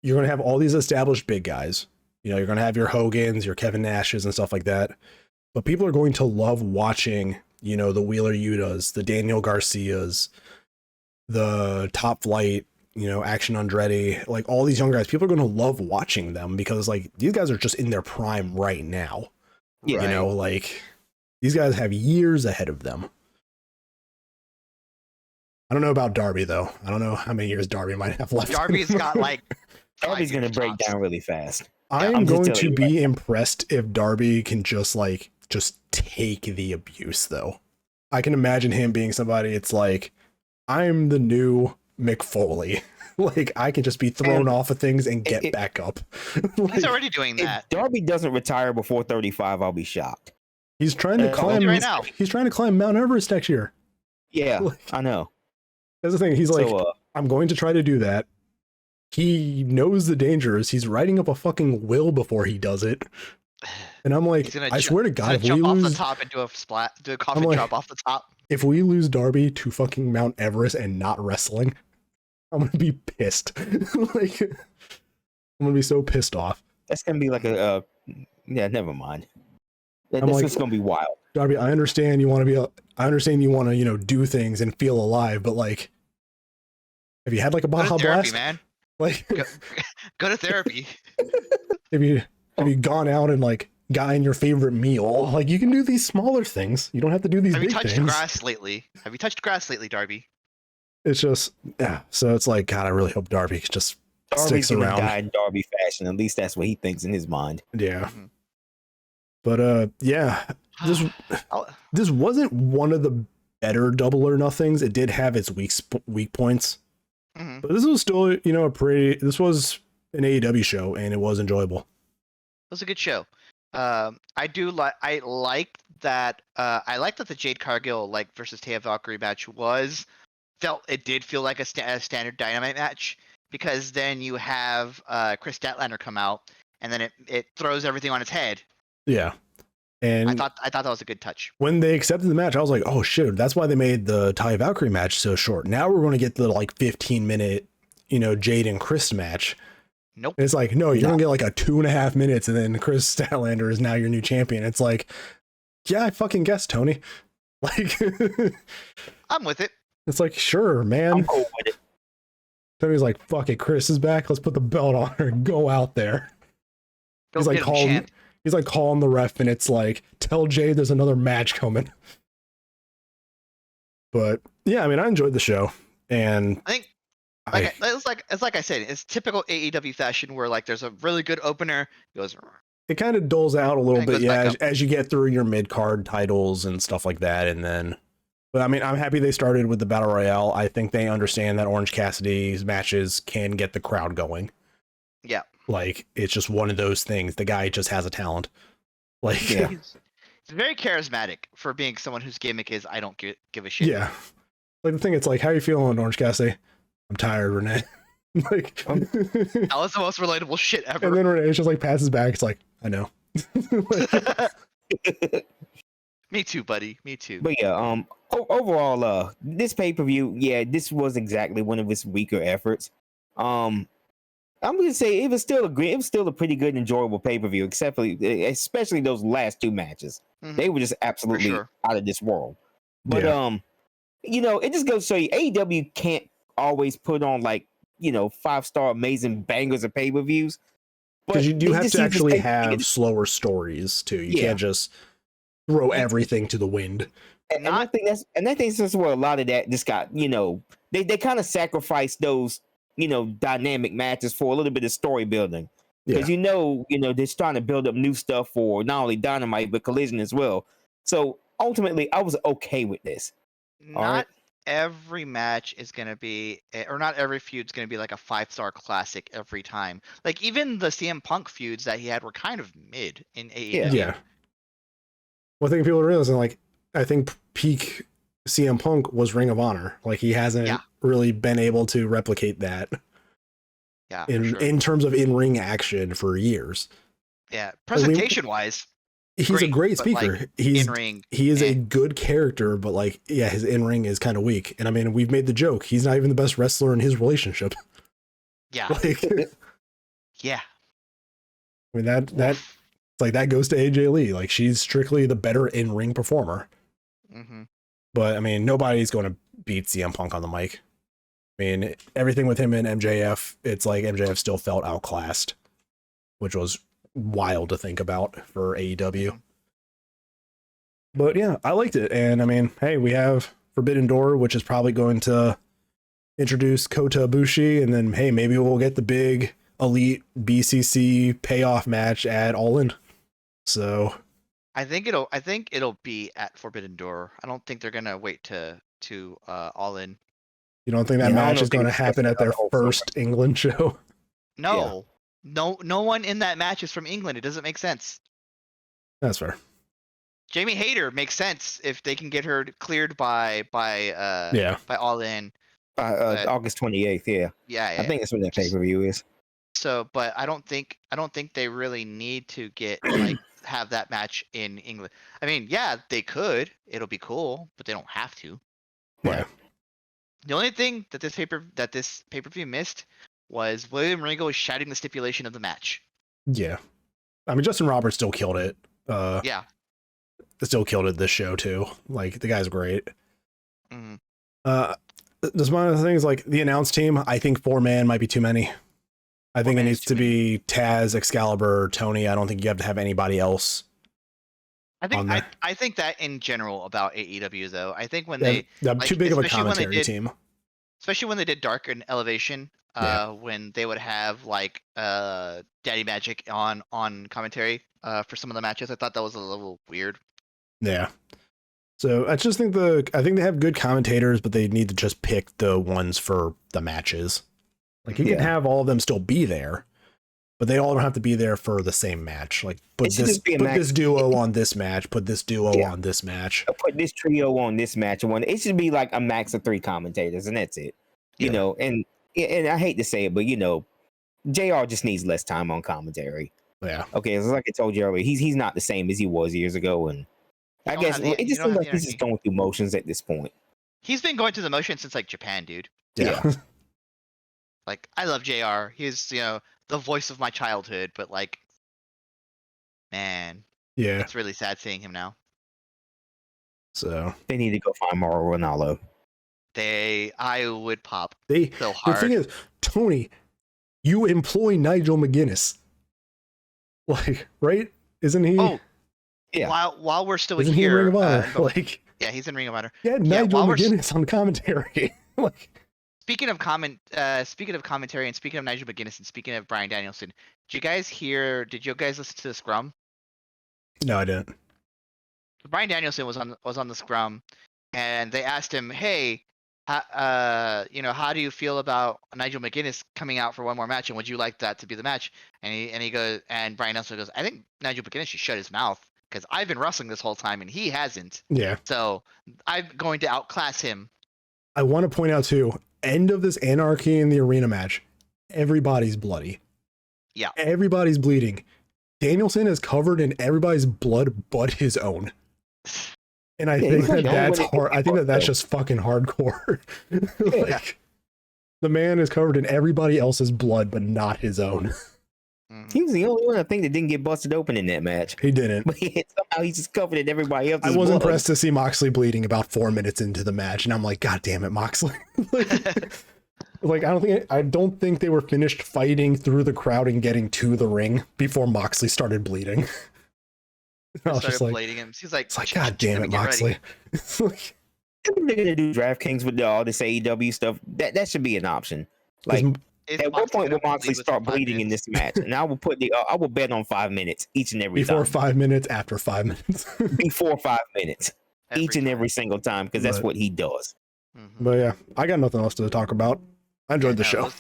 You're going to have all these established big guys. You know, you're going to have your Hogans, your Kevin Nashes and stuff like that. But people are going to love watching, you know, the Wheeler Yutas, the Daniel Garcias, the Top Flight, you know, Action Andretti, like all these young guys. People are going to love watching them because like these guys are just in their prime right now. Yeah. You know, like these guys have years ahead of them. I don't know about Darby though. I don't know how many years Darby might have left. Darby's got like Darby's going to break down really fast. I'm going to be impressed if Darby can just take the abuse though. I can imagine him being somebody, it's like, I'm the new Mick Foley. Like I can just be thrown off of things and get back up. Like, he's already doing that. If Darby doesn't retire before 35, I'll be shocked. He's trying to climb right now. He's trying to climb Mount Everest next year. Yeah, like, I know. That's the thing. He's like, I'm going to try to do that. He knows the dangers. He's writing up a fucking will before he does it. And I'm like, I swear to God, if we jump lose off the top and do a splat, do a coffin drop off the top. If we lose Darby to fucking Mount Everest and not wrestling, I'm gonna be pissed. Like, I'm gonna be so pissed off. That's gonna be like a never mind. That's just gonna be wild. Darby, I understand you want to you know, do things and feel alive, but like, have you had like a Baja Blast, man? Like, go to therapy. Have you gone out and like gotten your favorite meal? Like, you can do these smaller things. You don't have to do these big things. Have you touched grass lately? Have you touched grass lately, Darby? It's just, yeah. So it's like, God, I really hope Darby just sticks around. Die in Darby fashion. At least that's what he thinks in his mind. Yeah. Mm-hmm. But yeah, this wasn't one of the better Double or Nothings. It did have its weak points. Mm-hmm. But this was still, you know, this was an AEW show and it was enjoyable. It was a good show. I like that the Jade Cargill versus Taya Valkyrie match did feel like a standard Dynamite match, because then you have Chris Statlander come out and then it throws everything on its head. Yeah. And I thought that was a good touch. When they accepted the match, I was like, oh shit, that's why they made the Taya Valkyrie match so short. Now we're going to get the 15-minute, you know, Jade and Chris match. Nope. And it's like, no, you're going to get like a 2.5 minutes and then Chris Statlander is now your new champion. It's like, yeah, I fucking guess, Tony. Like, I'm with it. It's like, sure, man. I'm cool with it. Tony's like, fuck it, Chris is back. Let's put the belt on her and go out there. He's like calling the ref, and it's like, tell Jay there's another match coming. But yeah, I mean, I enjoyed the show, and I think it's like I said, it's typical AEW fashion where like there's a really good opener, it kind of dulls out a little bit, yeah, as you get through your mid card titles and stuff like that, and then. But I mean, I'm happy they started with the Battle Royale. I think they understand that Orange Cassidy's matches can get the crowd going. Yeah. Like, it's just one of those things. The guy just has a talent. Like, yeah. He's very charismatic for being someone whose gimmick is, I don't give a shit. Yeah. Like, the thing, it's like, how are you feeling, Orange Cassidy? I'm tired, Renee. Like, that was the most relatable shit ever. And then Renee just like passes back. It's like, I know. Like, Me too, buddy. Me too. But yeah, overall, this pay-per-view, yeah, this was exactly one of his weaker efforts. I'm gonna say it was still a pretty good, enjoyable pay-per-view, especially those last two matches. Mm-hmm. They were just absolutely out of this world. But it just goes to show you AEW can't always put on 5-star amazing bangers of pay-per-views. Because you do have to actually have slower stories too. You can't just throw everything to the wind. And I think that's where a lot of that just got, they kind of sacrificed those, dynamic matches for a little bit of story building. Because they're trying to build up new stuff for not only Dynamite but Collision as well. So ultimately, I was okay with this. Not every match is going to be, or not every feud's going to be like a 5-star classic every time. Like even the CM Punk feuds that he had were kind of mid in AEW. Yeah. One thing people are realizing, I think peak CM Punk was Ring of Honor. He hasn't really been able to replicate that. Yeah. In terms of in-ring action for years. Yeah. Presentation wise. He's a great speaker. He is a good character, but his in-ring is kind of weak. And we've made the joke. He's not even the best wrestler in his relationship. Yeah. Yeah. That goes to AJ Lee. She's strictly the better in-ring performer. Mm-hmm. But nobody's going to beat CM Punk on the mic. Everything with him and MJF, it's like MJF still felt outclassed, which was wild to think about for AEW. But yeah, I liked it. And hey, we have Forbidden Door, which is probably going to introduce Kota Ibushi, and then hey, maybe we'll get the big Elite BCC payoff match at All In. So I think it'll be at Forbidden Door. I don't think they're gonna wait to All In. You don't think that match is going to happen at their first England show? No. Yeah. No one in that match is from England. It doesn't make sense. That's fair. Jamie Hayter makes sense if they can get her cleared by All In. August 28th, yeah. I think that's when that pay-per-view is. So, but I don't think they really need to get have that match in England. They could. It'll be cool, but they don't have to. Yeah. The only thing that this pay-per-view missed was William Regal shouting the stipulation of the match. Yeah. Justin Roberts still killed it. Yeah. Still killed it this show too. The guy's great. Mm-hmm. Just one of the things, the announce team, I think 4-man might be too many. I think it needs to be Taz, Excalibur, Tony. I don't think you have to have anybody else. I think that in general about AEW though. I think when they're too big of a commentary team. Especially when they did Dark and Elevation, when they would have Daddy Magic on commentary for some of the matches. I thought that was a little weird. Yeah. So I just think I think they have good commentators, but they need to just pick the ones for the matches. You can have all of them still be there, but they all don't have to be there for the same match. Put this duo on this match, put this duo on this match. Put this trio on this match. It should be a max of 3 commentators, and that's it. You know, and I hate to say it, but JR just needs less time on commentary. Yeah. Okay, it's like I told you earlier, he's not the same as he was years ago, and I guess it just seems like he's just going through motions at this point. He's been going through the motions since Japan, dude. Yeah. I love JR. He's the voice of my childhood, but man, it's really sad seeing him now. So they need to go find Mauro Ranallo. I would pop so hard. The thing is, Tony, you employ Nigel McGuinness, right? Isn't he? Oh, yeah. While we're still Isn't here, he in Ring of Honor? Yeah, he's in Ring of Honor. Yeah, Nigel McGuinness on commentary. Speaking of commentary, and speaking of Nigel McGuinness, and speaking of Bryan Danielson, did you guys listen to the Scrum? No, I didn't. Bryan Danielson was on the Scrum, and they asked him, "Hey, how do you feel about Nigel McGuinness coming out for one more match, and would you like that to be the match?" And he goes, and Bryan Danielson goes, "I think Nigel McGuinness should shut his mouth because I've been wrestling this whole time and he hasn't. Yeah. So I'm going to outclass him." I want to point out too, end of this Anarchy in the Arena match, everybody's bloody. Yeah. Everybody's bleeding. Danielson is covered in everybody's blood but his own. And I think that's hard. I think that's just fucking hardcore. Like, the man is covered in everybody else's blood, but not his own. He was the only one, I think, that didn't get busted open in that match. He didn't. But somehow he's just covered in everybody else's blood. I was impressed to see Moxley bleeding about 4 minutes into the match, and I'm like, God damn it, Moxley. Like, I don't think they were finished fighting through the crowd and getting to the ring before Moxley started bleeding. I was just like, bleeding him. He's like, God damn it, Moxley. Like, they're gonna do DraftKings with all this AEW stuff. That should be an option. Like, at what point will Moxley start bleeding in this match? And I will I will bet on 5 minutes each and every time. Before 5 minutes, after 5 minutes. Before 5 minutes. Each and every single time, because that's what he does. But yeah, I got nothing else to talk about. I enjoyed the show.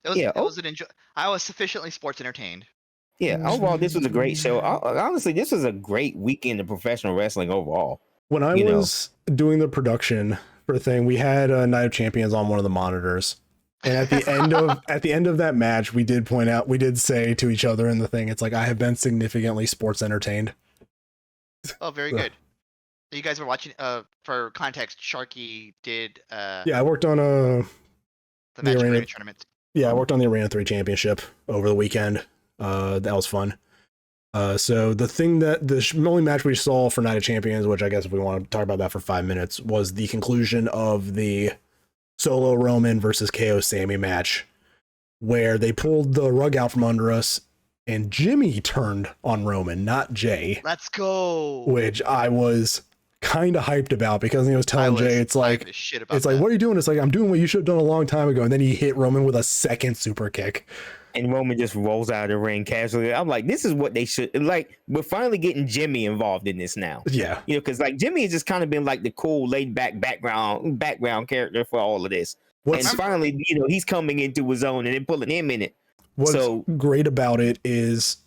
I was sufficiently sports entertained. Yeah, overall, this was a great show. Honestly, this was a great weekend of professional wrestling overall. When I was doing the production for the thing, we had a Night of Champions on one of the monitors. And at the end of that match, we did say to each other in the thing, it's like, I have been significantly sports entertained. Oh, very good. You guys were watching, for context, Sharky did... yeah, I worked on the Magic Arena tournament. Yeah, I worked on the Arena 3 Championship over the weekend. That was fun. So the only match we saw for Night of Champions, which I guess if we want to talk about that for 5 minutes, was the conclusion of the Solo Roman versus KO Sammy match, where they pulled the rug out from under us and Jimmy turned on Roman, not Jay. Let's go. Which I was kind of hyped about, because he was telling Jay, it's like, what are you doing? It's like, I'm doing what you should have done a long time ago. And then he hit Roman with a second super kick. And Roman just rolls out of the ring casually. I'm like, this is what they should like. We're finally getting Jimmy involved in this now. Yeah, you know, because like Jimmy has just kind of been like the cool, laid back background character for all of this. And finally, you know, he's coming into his own and then pulling him in it. What's great about it is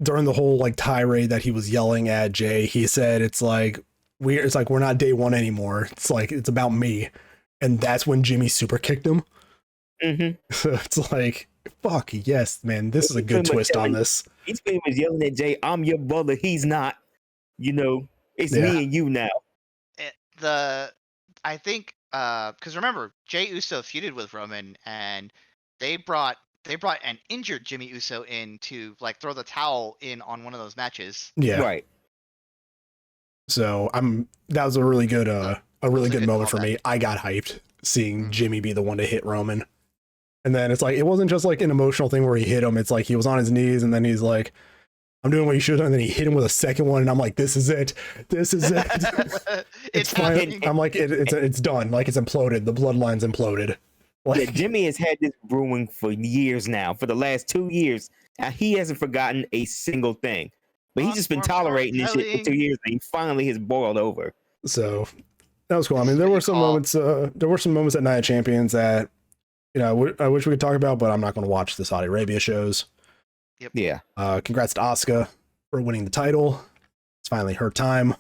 during the whole like tirade that he was yelling at Jay, he said, it's like we're not day one anymore. It's like, it's about me. And that's when Jimmy super kicked him. So it's like, fuck yes, man, this is a good twist on this. He's pretty much yelling at Jay, I'm your brother, he's not. You know, it's me and you now. I think because remember, Jay Uso feuded with Roman, and they brought an injured Jimmy Uso in to like throw the towel in on one of those matches. Yeah, right. So that was a really good moment for me. I got hyped seeing Jimmy be the one to hit Roman. And then it's like, it wasn't just like an emotional thing where he hit him. It's like he was on his knees and then he's like, I'm doing what you should have done. And then he hit him with a second one. And I'm like, this is it. This is it. It's fine. I'm like, it's done. Like, it's imploded. The bloodline's imploded. Like, yeah, Jimmy has had this brewing for years now. For the last 2 years. Now, he hasn't forgotten a single thing. But he's just been tolerating this shit for 2 years. And he finally has boiled over. So that was cool. I mean, there were some moments at Night of Champions that, you know, I wish we could talk about, but I'm not going to watch the Saudi Arabia shows. Yep. Yeah. Congrats to Asuka for winning the title. It's finally her time.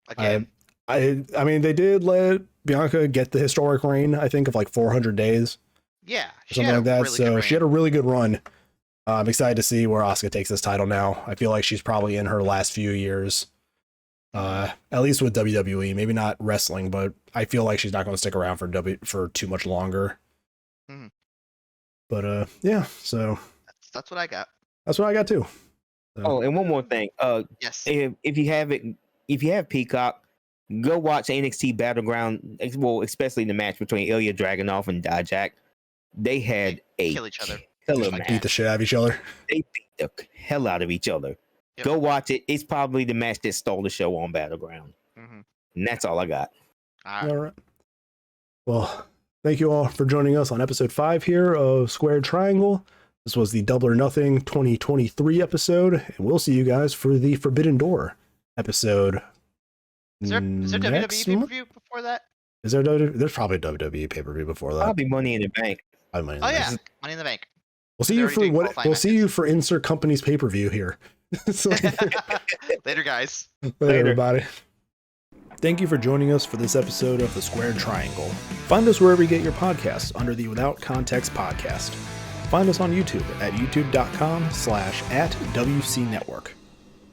Again. I mean, they did let Bianca get the historic reign, I think, of like 400 days. Yeah. Something like that. So she had a really good run. I'm excited to see where Asuka takes this title now. I feel like she's probably in her last few years. At least with WWE, maybe not wrestling, but I feel like she's not going to stick around for too much longer. But yeah, so that's what I got. That's what I got too. So. Oh, and one more thing. Yes. If you have Peacock, go watch NXT Battleground. Well, especially the match between Ilya Dragunov and Dijak. They had kill each other. Beat the shit out of each other. They beat the hell out of each other. Yep. Go watch it. It's probably the match that stole the show on Battleground. And that's all I got. All right. Well, thank you all for joining us on episode 5 here of Squared Triangle. This was the Double or Nothing 2023 episode, and we'll see you guys for the Forbidden Door episode. Is there WWE pay-per-view before that? Is there WWE? There's probably a WWE pay-per-view before that. Probably Money in the Bank. Money in the Bank. We'll see you for insert company's pay-per-view here. Later, guys. Later, everybody. Thank you for joining us for this episode of The Squared Triangle. Find us wherever you get your podcasts under the Without Context podcast. Find us on YouTube at youtube.com/@WC Network.